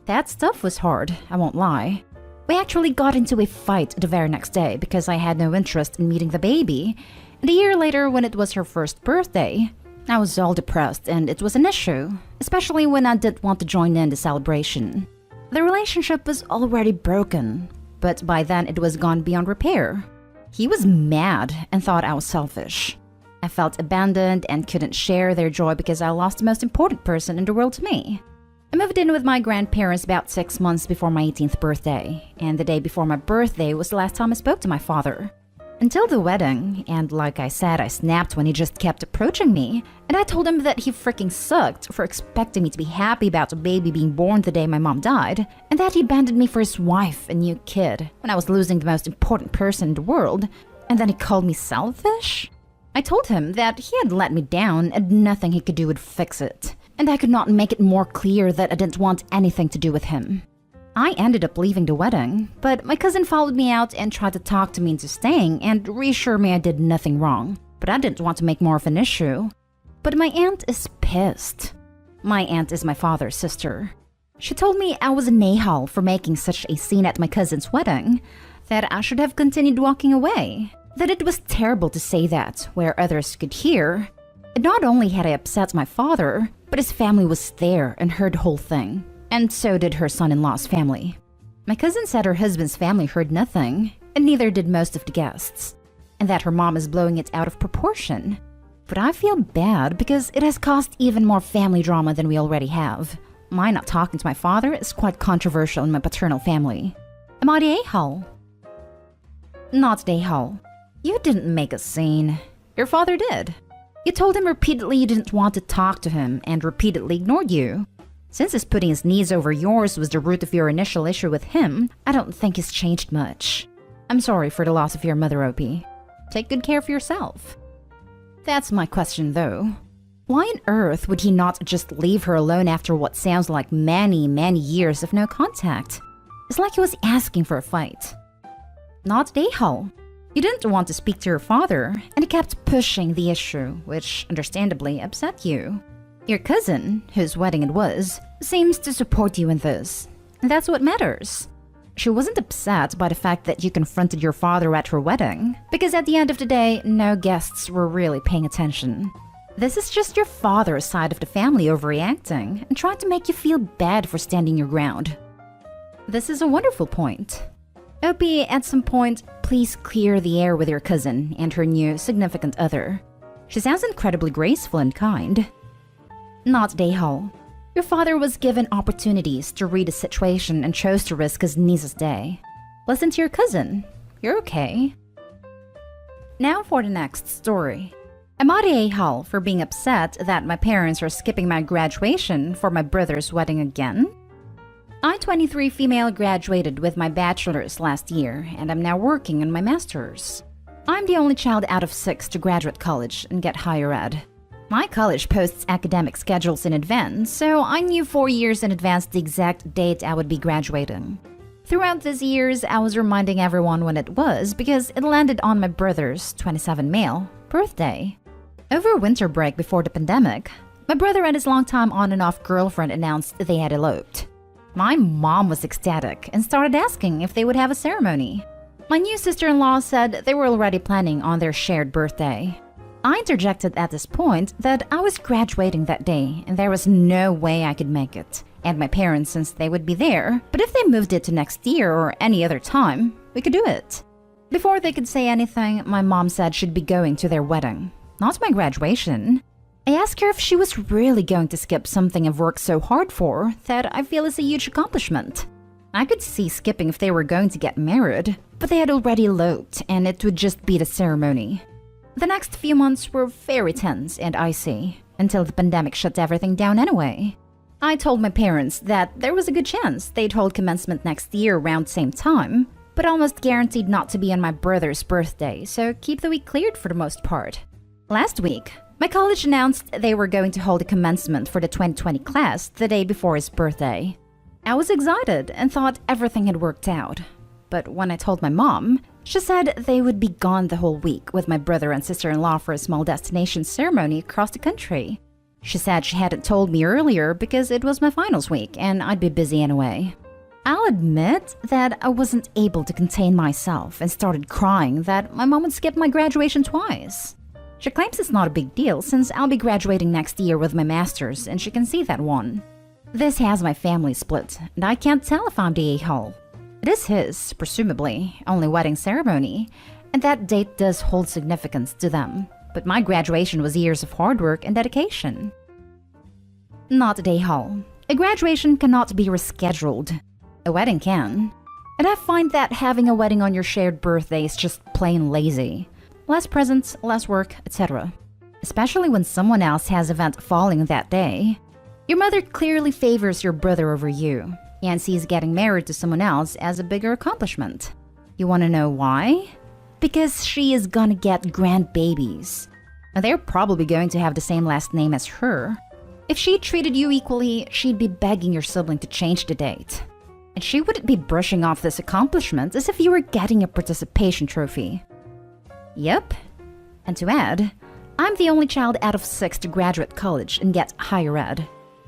That stuff was hard, I won't lie. We actually got into a fight the very next day because I had no interest in meeting the baby, and a year later when it was her first birthday, I was all depressed and it was an issue, especially when I didn't want to join in the celebration. The relationship was already broken, but by then it was gone beyond repair. He was mad and thought I was selfish. I felt abandoned and couldn't share their joy because I lost the most important person in the world to me. I moved in with my grandparents about 6 months before my 18th birthday, and the day before my birthday was the last time I spoke to my father. Until the wedding, and like I said, I snapped when he just kept approaching me, and I told him that he freaking sucked for expecting me to be happy about a baby being born the day my mom died, and that he abandoned me for his wife and new kid when I was losing the most important person in the world, and then he called me selfish? I told him that he had let me down and nothing he could do would fix it, and I could not make it more clear that I didn't want anything to do with him. I ended up leaving the wedding, but my cousin followed me out and tried to talk to me into staying and reassure me I did nothing wrong, but I didn't want to make more of an issue. But my aunt is pissed. My aunt is my father's sister. She told me I was an a-hole for making such a scene at my cousin's wedding, that I should have continued walking away, that it was terrible to say that where others could hear. And not only had I upset my father, but his family was there and heard the whole thing, and so did her son-in-law's family. My cousin said her husband's family heard nothing, and neither did most of the guests, and that her mom is blowing it out of proportion. But I feel bad because it has caused even more family drama than we already have. My not talking to my father is quite controversial in my paternal family. Am I the a-hole? Not the a-hole. You didn't make a scene. Your father did. You told him repeatedly you didn't want to talk to him and repeatedly ignored you. Since his putting his knees over yours was the root of your initial issue with him, I don't think he's changed much. I'm sorry for the loss of your mother, Opie. Take good care of yourself. That's my question, though. Why on earth would he not just leave her alone after what sounds like many, many years of no contact? It's like he was asking for a fight. Not the a-hole. You didn't want to speak to your father, and he kept pushing the issue, which understandably upset you. Your cousin, whose wedding it was, seems to support you in this, and that's what matters. She wasn't upset by the fact that you confronted your father at her wedding, because at the end of the day, no guests were really paying attention. This is just your father's side of the family overreacting and trying to make you feel bad for standing your ground. This is a wonderful point. Opie, at some point, please clear the air with your cousin and her new significant other. She sounds incredibly graceful and kind. Not the a-hole. Your father was given opportunities to read the situation and chose to risk his niece's day. Listen to your cousin. You're okay. Now for the next story. Am I the a-hole for being upset that my parents are skipping my graduation for my brother's wedding again? I, 23 female, graduated with my bachelor's last year, and I'm now working on my master's. I'm the only child out of 6 to graduate college and get higher ed. My college posts academic schedules in advance, so I knew 4 years in advance the exact date I would be graduating. Throughout these years, I was reminding everyone when it was because it landed on my brother's, 27 male, birthday. Over winter break before the pandemic, my brother and his longtime on and off girlfriend announced they had eloped. My mom was ecstatic and started asking if they would have a ceremony. My new sister-in-law said they were already planning on their shared birthday. I interjected at this point that I was graduating that day and there was no way I could make it, and my parents since they would be there, but if they moved it to next year or any other time, we could do it. Before they could say anything, my mom said she'd be going to their wedding, not my graduation. I asked her if she was really going to skip something I've worked so hard for that I feel is a huge accomplishment. I could see skipping if they were going to get married, but they had already eloped and it would just be the ceremony. The next few months were very tense and icy, until the pandemic shut everything down anyway. I told my parents that there was a good chance they'd hold commencement next year around the same time, but almost guaranteed not to be on my brother's birthday, so keep the week cleared for the most part. Last week, my college announced they were going to hold a commencement for the 2020 class the day before his birthday. I was excited and thought everything had worked out. But when I told my mom, she said they would be gone the whole week with my brother and sister-in-law for a small destination ceremony across the country. She said she hadn't told me earlier because it was my finals week and I'd be busy anyway. I'll admit that I wasn't able to contain myself and started crying that my mom would skip my graduation twice. She claims it's not a big deal since I'll be graduating next year with my master's and she can see that one. This has my family split, and I can't tell if I'm the a-hole. It is his, presumably, only wedding ceremony, and that date does hold significance to them. But my graduation was years of hard work and dedication. Not a a-hole. A graduation cannot be rescheduled. A wedding can. And I find that having a wedding on your shared birthday is just plain lazy. Less presents, less work, etc. Especially when someone else has an event falling that day. Your mother clearly favors your brother over you, and sees getting married to someone else as a bigger accomplishment. You want to know why? Because she is gonna get grandbabies. And they're probably going to have the same last name as her. If she treated you equally, she'd be begging your sibling to change the date. And she wouldn't be brushing off this accomplishment as if you were getting a participation trophy. Yep. And to add, I'm the only child out of 6 to graduate college and get higher ed.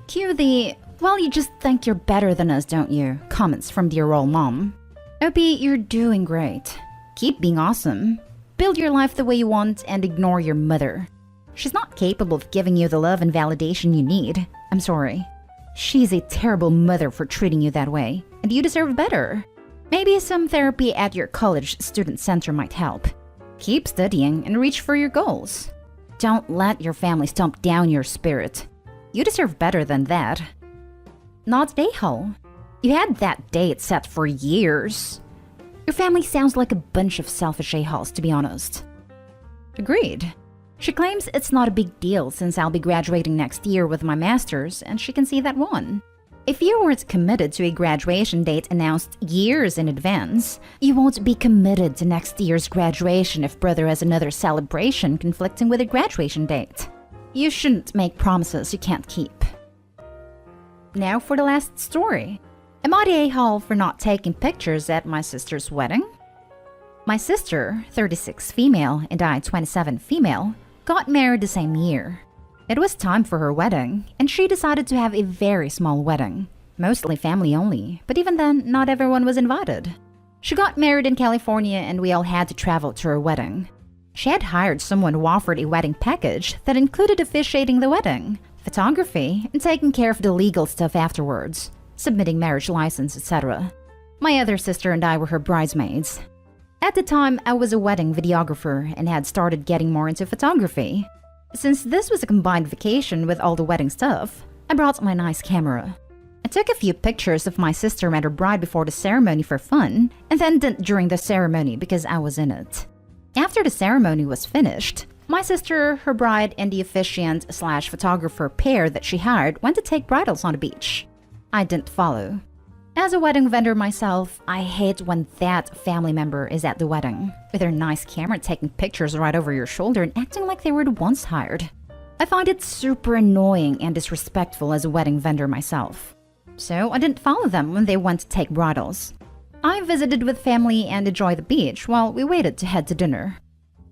Cue the, well, you just think you're better than us, don't you? Comments from dear old mom. Opie, you're doing great. Keep being awesome. Build your life the way you want and ignore your mother. She's not capable of giving you the love and validation you need. I'm sorry. She's a terrible mother for treating you that way, and you deserve better. Maybe some therapy at your college student center might help. Keep studying and reach for your goals. Don't let your family stomp down your spirit. You deserve better than that. Not a-hole. You had that date set for years. Your family sounds like a bunch of selfish a-holes, to be honest. Agreed. She claims it's not a big deal since I'll be graduating next year with my master's and she can see that one. If you weren't committed to a graduation date announced years in advance, you won't be committed to next year's graduation if brother has another celebration conflicting with a graduation date. You shouldn't make promises you can't keep. Now for the last story. Am I the a-hole for not taking pictures at my sister's wedding? My sister, 36 female, and I, 27 female, got married the same year. It was time for her wedding, and she decided to have a very small wedding. Mostly family only, but even then, not everyone was invited. She got married in California and we all had to travel to her wedding. She had hired someone who offered a wedding package that included officiating the wedding, photography, and taking care of the legal stuff afterwards, submitting marriage license, etc. My other sister and I were her bridesmaids. At the time, I was a wedding videographer and had started getting more into photography. Since this was a combined vacation with all the wedding stuff, I brought my nice camera. I took a few pictures of my sister and her bride before the ceremony for fun, and then didn't during the ceremony because I was in it. After the ceremony was finished, my sister, her bride, and the officiant/photographer pair that she hired went to take bridals on the beach. I didn't follow. As a wedding vendor myself, I hate when that family member is at the wedding, with their nice camera taking pictures right over your shoulder and acting like they were the ones hired. I find it super annoying and disrespectful as a wedding vendor myself. So I didn't follow them when they went to take bridals. I visited with family and enjoyed the beach while we waited to head to dinner.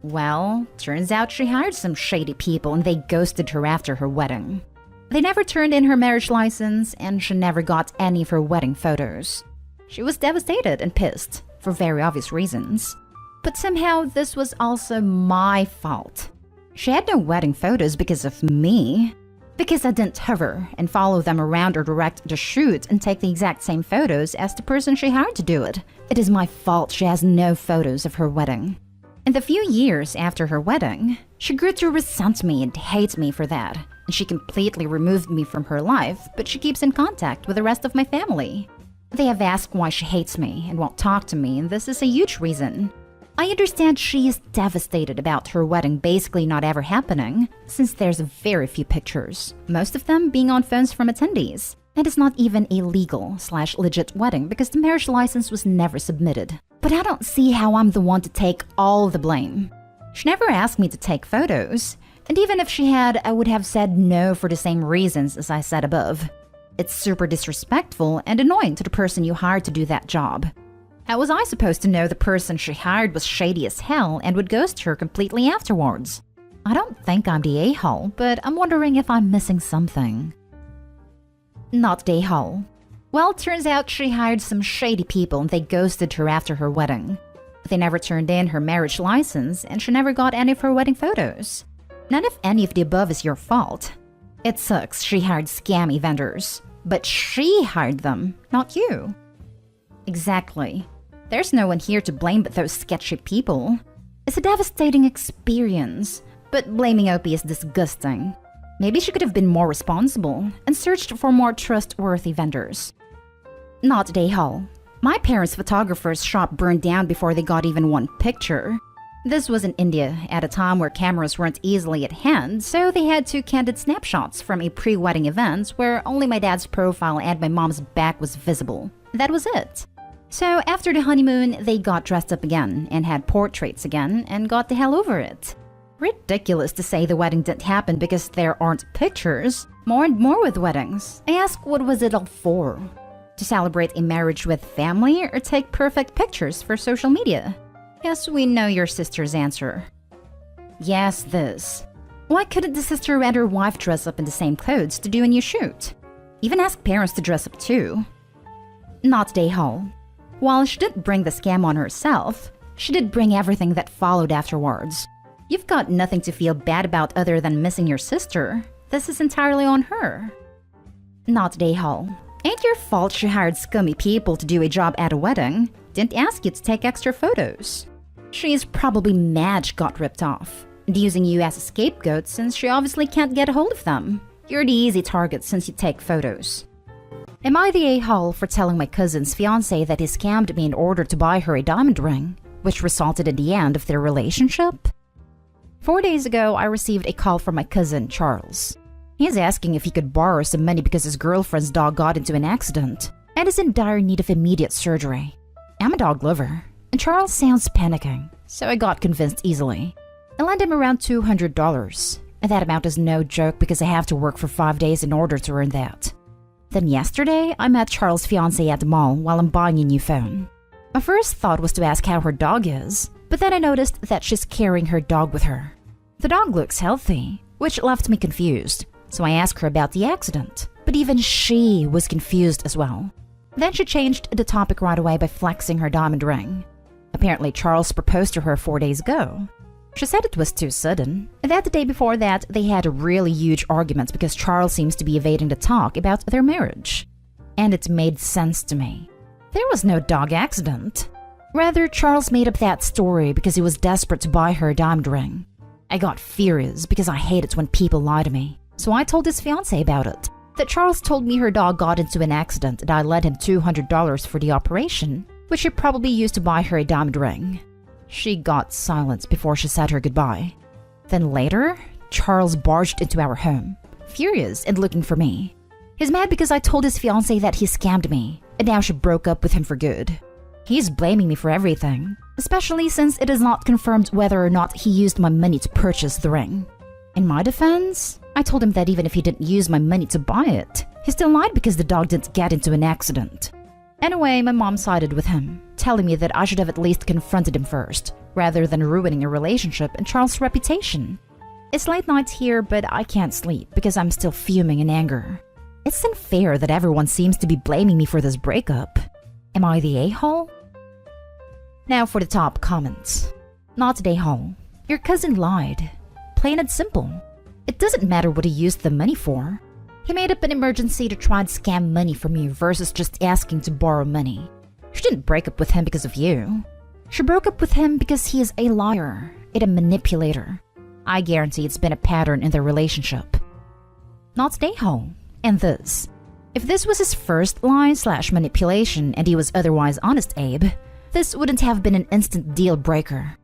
Well, turns out she hired some shady people and they ghosted her after her wedding. They never turned in her marriage license and she never got any of her wedding photos. She was devastated and pissed, for very obvious reasons. But somehow this was also my fault. She had no wedding photos because of me. Because I didn't hover and follow them around or direct the shoot and take the exact same photos as the person she hired to do it. It is my fault she has no photos of her wedding. In the few years after her wedding, she grew to resent me and hate me for that, and she completely removed me from her life, but she keeps in contact with the rest of my family. They have asked why she hates me and won't talk to me, and this is a huge reason. I understand she is devastated about her wedding basically not ever happening, since there's very few pictures, most of them being on phones from attendees. And it's not even a legal/legit wedding because the marriage license was never submitted. But I don't see how I'm the one to take all the blame. She never asked me to take photos, and even if she had, I would have said no for the same reasons as I said above. It's super disrespectful and annoying to the person you hired to do that job. How was I supposed to know the person she hired was shady as hell and would ghost her completely afterwards? I don't think I'm the a-hole, but I'm wondering if I'm missing something. Not the a-hole. Well, turns out she hired some shady people and they ghosted her after her wedding. They never turned in her marriage license and she never got any of her wedding photos. None of any of the above is your fault. It sucks she hired scammy vendors, but she hired them, not you. Exactly. There's no one here to blame but those sketchy people. It's a devastating experience, but blaming Opie is disgusting. Maybe she could have been more responsible and searched for more trustworthy vendors. Not Dayhall. My parents' photographer's shop burned down before they got even one picture. This was in India at a time where cameras weren't easily at hand, so they had two candid snapshots from a pre-wedding event where only my dad's profile and my mom's back was visible. That was it. So after the honeymoon, they got dressed up again and had portraits again and got the hell over it. Ridiculous to say the wedding didn't happen because there aren't pictures. More and more with weddings. I ask, what was it all for? To celebrate a marriage with family or take perfect pictures for social media? Yes, we know your sister's answer. Yes, this. Why couldn't the sister and her wife dress up in the same clothes to do a new shoot? Even ask parents to dress up too. Not Dayhall. While she didn't bring the scam on herself, she did bring everything that followed afterwards. You've got nothing to feel bad about other than missing your sister. This is entirely on her. Not Dayhall. Ain't your fault she hired scummy people to do a job at a wedding. Didn't ask you to take extra photos. She is probably mad she got ripped off, and using you as a scapegoat since she obviously can't get a hold of them. You're the easy target since you take photos. Am I the a-hole for telling my cousin's fiancé that he scammed me in order to buy her a diamond ring, which resulted in the end of their relationship? 4 days ago, I received a call from my cousin, Charles. He is asking if he could borrow some money because his girlfriend's dog got into an accident and is in dire need of immediate surgery. I'm a dog lover, and Charles sounds panicking, so I got convinced easily. I lent him around $200, and that amount is no joke because I have to work for 5 days in order to earn that. Then yesterday, I met Charles' fiancé at the mall while I'm buying a new phone. My first thought was to ask how her dog is, but then I noticed that she's carrying her dog with her. The dog looks healthy, which left me confused, so I asked her about the accident, but even she was confused as well. Then she changed the topic right away by flexing her diamond ring. Apparently Charles proposed to her 4 days ago. She said it was too sudden, and that the day before that they had a really huge argument because Charles seems to be evading the talk about their marriage. And it made sense to me. There was no dog accident. Rather, Charles made up that story because he was desperate to buy her a diamond ring. I got furious because I hate it when people lie to me, so I told his fiancé about it. That Charles told me her dog got into an accident and I lent him $200 for the operation, which he probably used to buy her a diamond ring. She got silent before she said her goodbye. Then later, Charles barged into our home, furious and looking for me. He's mad because I told his fiancé that he scammed me, and now she broke up with him for good. He's blaming me for everything, especially since it is not confirmed whether or not he used my money to purchase the ring. In my defense, I told him that even if he didn't use my money to buy it, he still lied because the dog didn't get into an accident. Anyway, my mom sided with him, telling me that I should have at least confronted him first, rather than ruining a relationship and Charles' reputation. It's late nights here, but I can't sleep because I'm still fuming in anger. It's unfair that everyone seems to be blaming me for this breakup. Am I the a-hole? Now for the top comments. Not the a-hole. Your cousin lied. Plain and simple. It doesn't matter what he used the money for. He made up an emergency to try and scam money from you versus just asking to borrow money. She didn't break up with him because of you. She broke up with him because he is a liar and a manipulator. I guarantee it's been a pattern in their relationship. Not stay home. And this. If this was his first lie/manipulation and he was otherwise honest, Abe, this wouldn't have been an instant deal breaker.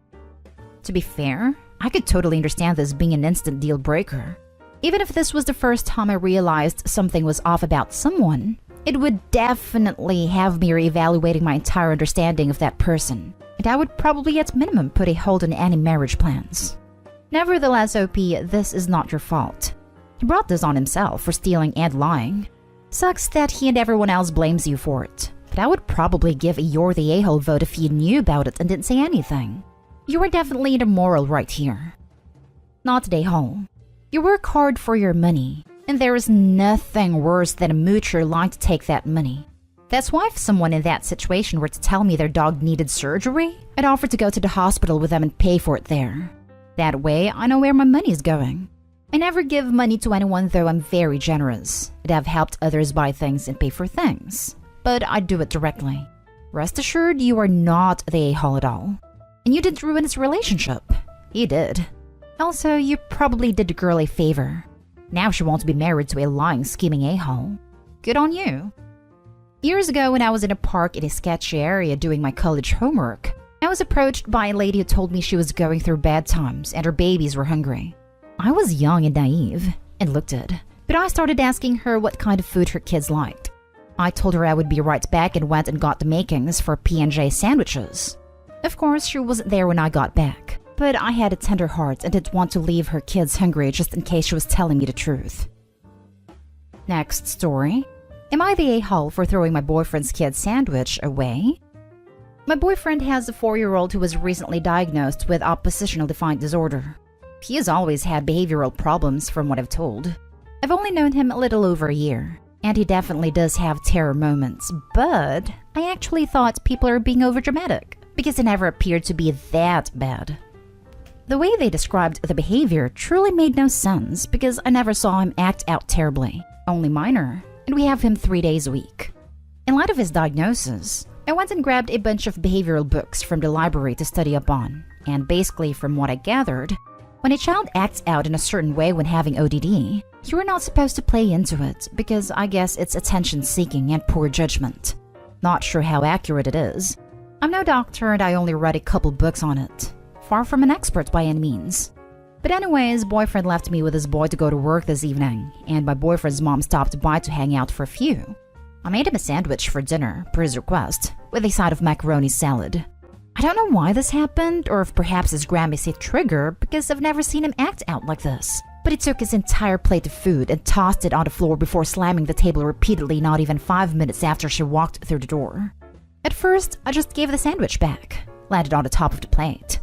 To be fair, I could totally understand this being an instant deal breaker. Even if this was the first time I realized something was off about someone, it would definitely have me reevaluating my entire understanding of that person, and I would probably at minimum put a hold on any marriage plans. Nevertheless, OP, this is not your fault. He brought this on himself for stealing and lying. Sucks that he and everyone else blames you for it, but I would probably give a "you're the a-hole" vote if you knew about it and didn't say anything. You are definitely in the moral right here. Not the a-hole. You work hard for your money, and there is nothing worse than a moocher lying to take that money. That's why if someone in that situation were to tell me their dog needed surgery, I'd offer to go to the hospital with them and pay for it there. That way, I know where my money is going. I never give money to anyone, though I'm very generous. I'd have helped others buy things and pay for things, but I do it directly. Rest assured, you are not the a-hole at all. And you didn't ruin his relationship. He did. Also, you probably did the girl a favor. Now she wants to be married to a lying, scheming a-hole. Good on you. Years ago, when I was in a park in a sketchy area doing my college homework, I was approached by a lady who told me she was going through bad times and her babies were hungry. I was young and naive, and looked it, but I started asking her what kind of food her kids liked. I told her I would be right back and went and got the makings for P&J sandwiches. Of course, she wasn't there when I got back, but I had a tender heart and didn't want to leave her kids hungry just in case she was telling me the truth. Next story. Am I the a-hole for throwing my boyfriend's kid's sandwich away? My boyfriend has a 4-year-old who was recently diagnosed with oppositional defiant disorder. He has always had behavioral problems from what I've told. I've only known him a little over a year, and he definitely does have terror moments, but I actually thought people are being overdramatic because it never appeared to be that bad. The way they described the behavior truly made no sense because I never saw him act out terribly, only minor, and we have him 3 days a week. In light of his diagnosis, I went and grabbed a bunch of behavioral books from the library to study up on, and basically from what I gathered, when a child acts out in a certain way when having ODD, you are not supposed to play into it because I guess it's attention-seeking and poor judgment. Not sure how accurate it is. I'm no doctor and I only read a couple books on it. Far from an expert by any means. But anyways, boyfriend left me with his boy to go to work this evening, and my boyfriend's mom stopped by to hang out for a few. I made him a sandwich for dinner, per his request, with a side of macaroni salad. I don't know why this happened, or if perhaps his Grammy's a trigger, because I've never seen him act out like this. But he took his entire plate of food and tossed it on the floor before slamming the table repeatedly not even 5 minutes after she walked through the door. At first, I just gave the sandwich back, landed on the top of the plate.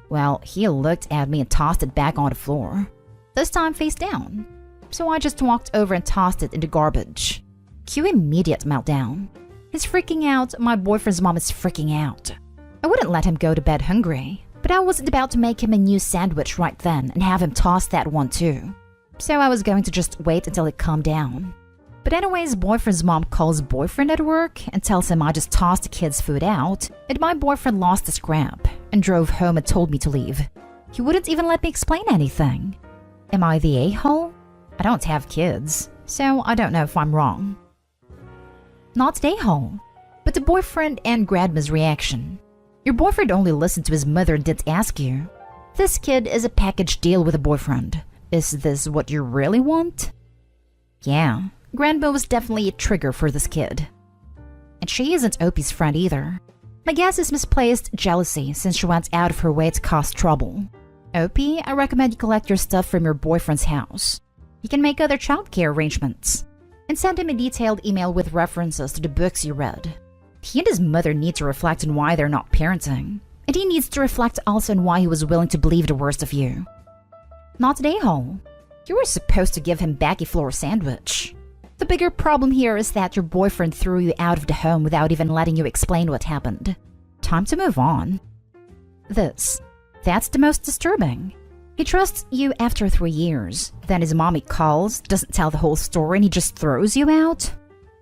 Well, he looked at me and tossed it back on the floor. This time face down. So I just walked over and tossed it in the garbage. Cue immediate meltdown. He's freaking out, my boyfriend's mom is freaking out. I wouldn't let him go to bed hungry, but I wasn't about to make him a new sandwich right then and have him toss that one too. So I was going to just wait until it calmed down. But anyways, boyfriend's mom calls boyfriend at work and tells him I just tossed the kid's food out, and my boyfriend lost his crap and drove home and told me to leave. He wouldn't even let me explain anything. Am I the a-hole? I don't have kids, so I don't know if I'm wrong. Not the a-hole, but the boyfriend and grandma's reaction. Your boyfriend only listened to his mother and didn't ask you. This kid is a package deal with a boyfriend. Is this what you really want? Yeah, grandma was definitely a trigger for this kid. And she isn't Opie's friend either. My guess is misplaced jealousy since she went out of her way to cause trouble. Opie, I recommend you collect your stuff from your boyfriend's house. You can make other childcare arrangements. And send him a detailed email with references to the books you read. He and his mother need to reflect on why they're not parenting. And he needs to reflect also on why he was willing to believe the worst of you. Not the a-hole. You were supposed to give him back a floor sandwich. The bigger problem here is that your boyfriend threw you out of the home without even letting you explain what happened. Time to move on. That's the most disturbing. He trusts you after 3 years. Then his mommy calls, doesn't tell the whole story, and he just throws you out?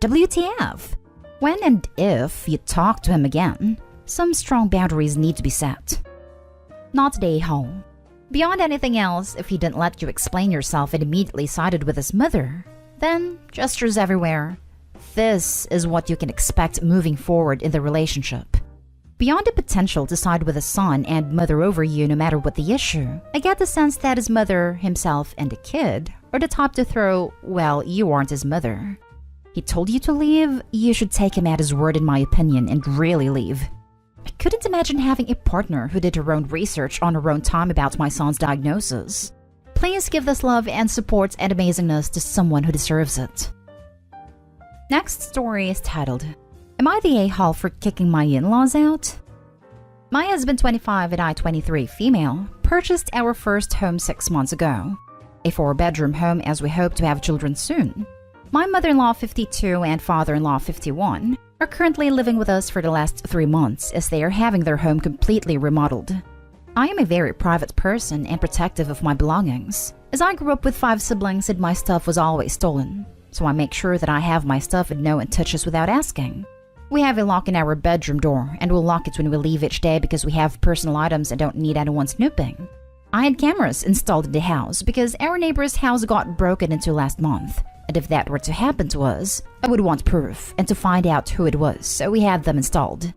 WTF? When and if you talk to him again, some strong boundaries need to be set. Not the a-hole. Beyond anything else, if he didn't let you explain yourself and immediately sided with his mother, then gestures everywhere. This is what you can expect moving forward in the relationship. Beyond the potential to side with his son and mother over you no matter what the issue, I get the sense that his mother, himself, and the kid are the type to throw, well, you aren't his mother. He told you to leave, you should take him at his word in my opinion and really leave. I couldn't imagine having a partner who did her own research on her own time about my son's diagnosis. Please give this love and support and amazingness to someone who deserves it. Next story is titled, Am I the a-hole for kicking my in-laws out? My husband, 25, and I, 23, female, purchased our first home 6 months ago. A 4-bedroom home as we hope to have children soon. My mother-in-law, 52, and father-in-law, 51, are currently living with us for the last 3 months as they are having their home completely remodeled. I am a very private person and protective of my belongings, as I grew up with 5 siblings and my stuff was always stolen, so I make sure that I have my stuff and no one touches without asking. We have a lock in our bedroom door, and we'll lock it when we leave each day because we have personal items and don't need anyone snooping. I had cameras installed in the house because our neighbor's house got broken into last month, and if that were to happen to us, I would want proof and to find out who it was, so we had them installed.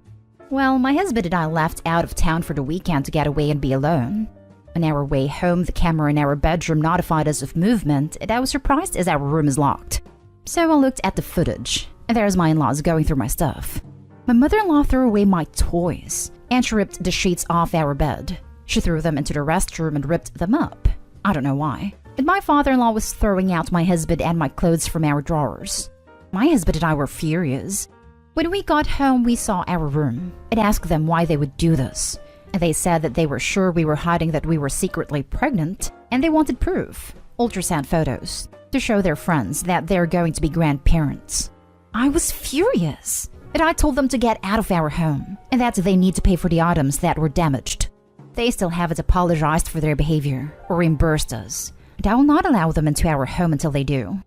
Well, my husband and I left out of town for the weekend to get away and be alone. On our way home, the camera in our bedroom notified us of movement, and I was surprised as our room is locked. So I looked at the footage, and there's my in-laws going through my stuff. My mother-in-law threw away my toys, and she ripped the sheets off our bed. She threw them into the restroom and ripped them up. I don't know why. And my father-in-law was throwing out my husband and my clothes from our drawers. My husband and I were furious. When we got home, we saw our room and asked them why they would do this. And they said that they were sure we were hiding that we were secretly pregnant, and they wanted proof, ultrasound photos, to show their friends that they're going to be grandparents. I was furious, and I told them to get out of our home, and that they need to pay for the items that were damaged. They still haven't apologized for their behavior or reimbursed us, and I will not allow them into our home until they do.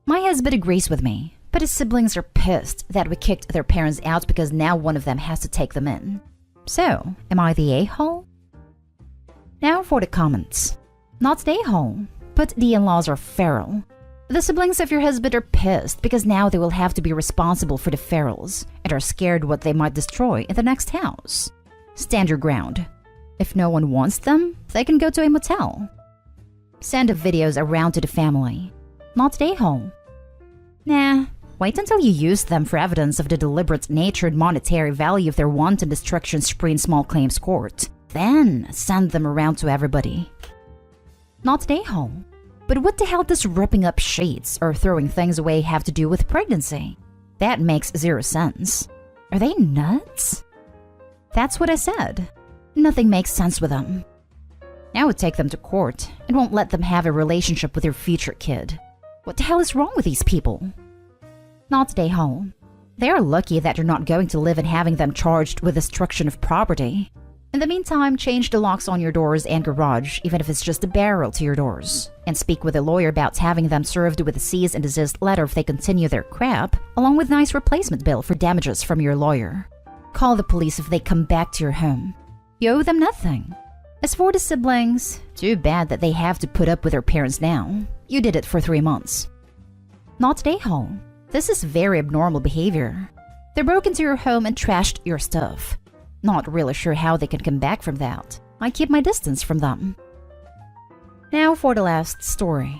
My husband agrees with me, but his siblings are pissed that we kicked their parents out because now one of them has to take them in. So, am I the a-hole? Now for the comments. Not the a-hole, but the in-laws are feral. The siblings of your husband are pissed because now they will have to be responsible for the ferals and are scared what they might destroy in the next house. Stand your ground. If no one wants them, they can go to a motel. Send the videos around to the family. Not the a-hole. Nah, wait until you use them for evidence of the deliberate nature and monetary value of their wanton destruction spree in small claims court. Then send them around to everybody. Not the a-hole. But what the hell does ripping up sheets or throwing things away have to do with pregnancy? That makes 0 sense. Are they nuts? That's what I said. Nothing makes sense with them. I would take them to court and won't let them have a relationship with your future kid. What the hell is wrong with these people? Not the a-hole. They are lucky that you're not going to live in having them charged with destruction of property. In the meantime, change the locks on your doors and garage, even if it's just a barrel to your doors, and speak with a lawyer about having them served with a cease and desist letter if they continue their crap, along with nice replacement bill for damages from your lawyer. Call the police if they come back to your home. You owe them nothing. As for the siblings, too bad that they have to put up with their parents now. You did it for 3 months. Not the a-hole. This is very abnormal behavior. They broke into your home and trashed your stuff. Not really sure how they can come back from that. I keep my distance from them. Now for the last story.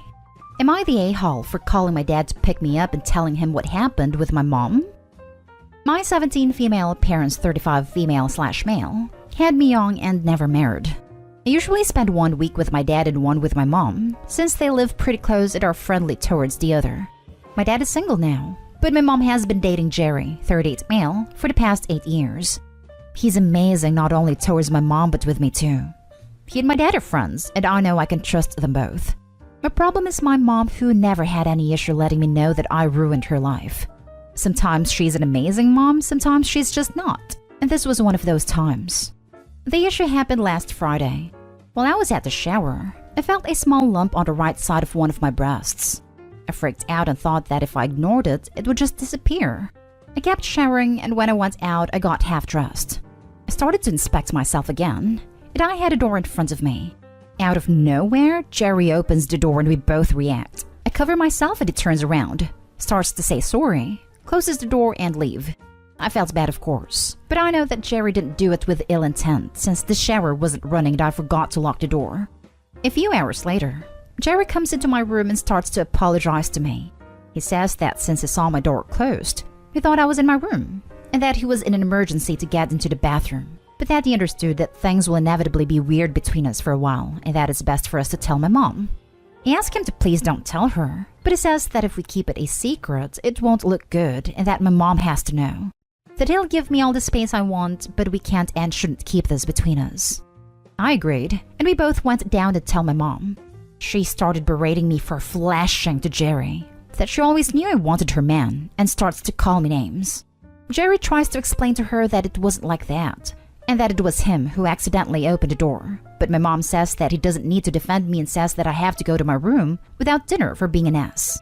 Am I the a-hole for calling my dad to pick me up and telling him what happened with my mom? My 17 female parents, 35 female/male, had me young and never married. I usually spend 1 week with my dad and 1 with my mom, since they live pretty close and are friendly towards the other. My dad is single now, but my mom has been dating Jerry, 38 male, for the past 8 years. He's amazing not only towards my mom but with me too. He and my dad are friends, and I know I can trust them both. My problem is my mom, who never had any issue letting me know that I ruined her life. Sometimes she's an amazing mom, sometimes she's just not, and this was one of those times. The issue happened last Friday. While I was at the shower, I felt a small lump on the right side of one of my breasts. I freaked out and thought that if I ignored it, it would just disappear. I kept showering, and when I went out, I got half dressed. I started to inspect myself again, and I had a door in front of me. Out of nowhere, Jerry opens the door and we both react. I cover myself and he turns around, starts to say sorry, closes the door and leave. I felt bad, of course, but I know that Jerry didn't do it with ill intent since the shower wasn't running and I forgot to lock the door. A few hours later, Jerry comes into my room and starts to apologize to me. He says that since he saw my door closed, he thought I was in my room, and that he was in an emergency to get into the bathroom, but that he understood that things will inevitably be weird between us for a while, and that it's best for us to tell my mom. He asked him to please don't tell her, but he says that if we keep it a secret, it won't look good, and that my mom has to know. That he'll give me all the space I want, but we can't and shouldn't keep this between us. I agreed, and we both went down to tell my mom. She started berating me for flashing to Jerry, that she always knew I wanted her man, and starts to call me names. Jerry tries to explain to her that it wasn't like that, and that it was him who accidentally opened the door. But my mom says that he doesn't need to defend me and says that I have to go to my room without dinner for being an ass.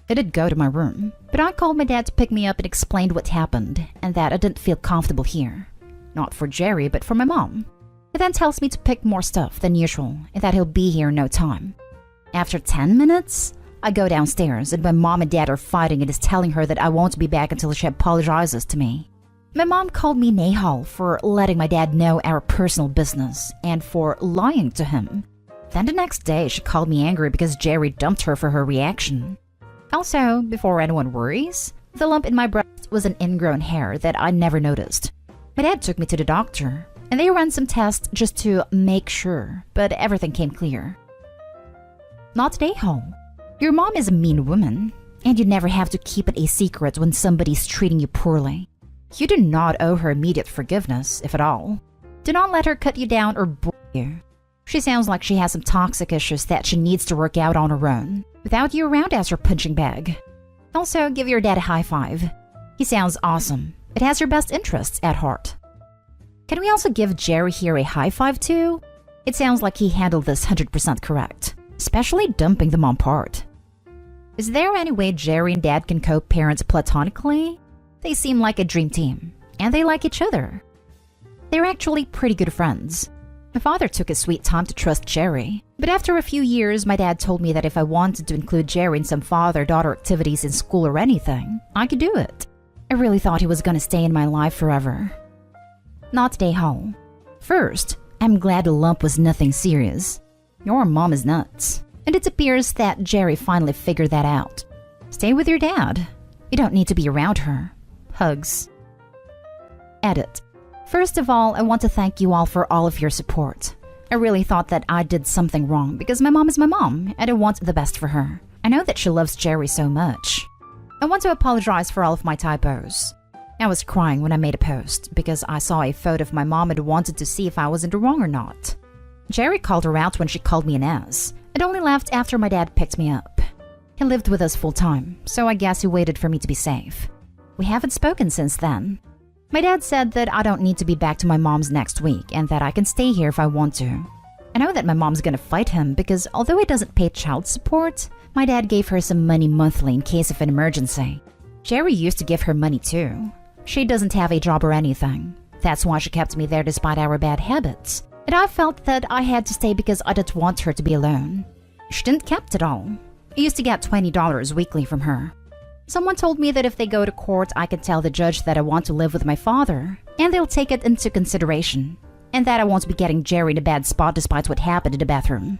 I did go to my room, but I called my dad to pick me up and explained what happened, and that I didn't feel comfortable here. Not for Jerry, but for my mom. He then tells me to pick more stuff than usual, and that he'll be here in no time. After 10 minutes, I go downstairs and my mom and dad are fighting and is telling her that I won't be back until she apologizes to me. My mom called me Nahal for letting my dad know our personal business and for lying to him. Then the next day, she called me angry because Jerry dumped her for her reaction. Also, before anyone worries, the lump in my breast was an ingrown hair that I never noticed. My dad took me to the doctor, and they ran some tests just to make sure, but everything came clear. Not Nahal. Your mom is a mean woman, and you never have to keep it a secret when somebody's treating you poorly. You do not owe her immediate forgiveness, if at all. Do not let her cut you down or bore you. She sounds like she has some toxic issues that she needs to work out on her own, without you around as her punching bag. Also, give your dad a high five. He sounds awesome. It has your best interests at heart. Can we also give Jerry here a high five too? It sounds like he handled this 100% correct, especially dumping the mom part. Is there any way Jerry and Dad can co-parent platonically? They seem like a dream team, and they like each other. They're actually pretty good friends. My father took his sweet time to trust Jerry, but after a few years, my dad told me that if I wanted to include Jerry in some father-daughter activities in school or anything, I could do it. I really thought he was gonna stay in my life forever. Not Nahal. First, I'm glad the lump was nothing serious. Your mom is nuts. And it appears that Jerry finally figured that out. Stay with your dad. You don't need to be around her. Hugs. Edit. First of all, I want to thank you all for all of your support. I really thought that I did something wrong because my mom is my mom and I want the best for her. I know that she loves Jerry so much. I want to apologize for all of my typos. I was crying when I made a post because I saw a photo of my mom and wanted to see if I was in the wrong or not. Jerry called her out when she called me an ass. It only left after my dad picked me up. He lived with us full time, so I guess he waited for me to be safe. We haven't spoken since then. My dad said that I don't need to be back to my mom's next week and that I can stay here if I want to. I know that my mom's gonna fight him because although he doesn't pay child support, my dad gave her some money monthly in case of an emergency. Jerry used to give her money too. She doesn't have a job or anything. That's why she kept me there despite our bad habits. And I felt that I had to stay because I didn't want her to be alone. She didn't kept it all. I used to get $20 weekly from her. Someone told me that if they go to court, I can tell the judge that I want to live with my father, and they'll take it into consideration, and that I won't be getting Jerry in a bad spot despite what happened in the bathroom.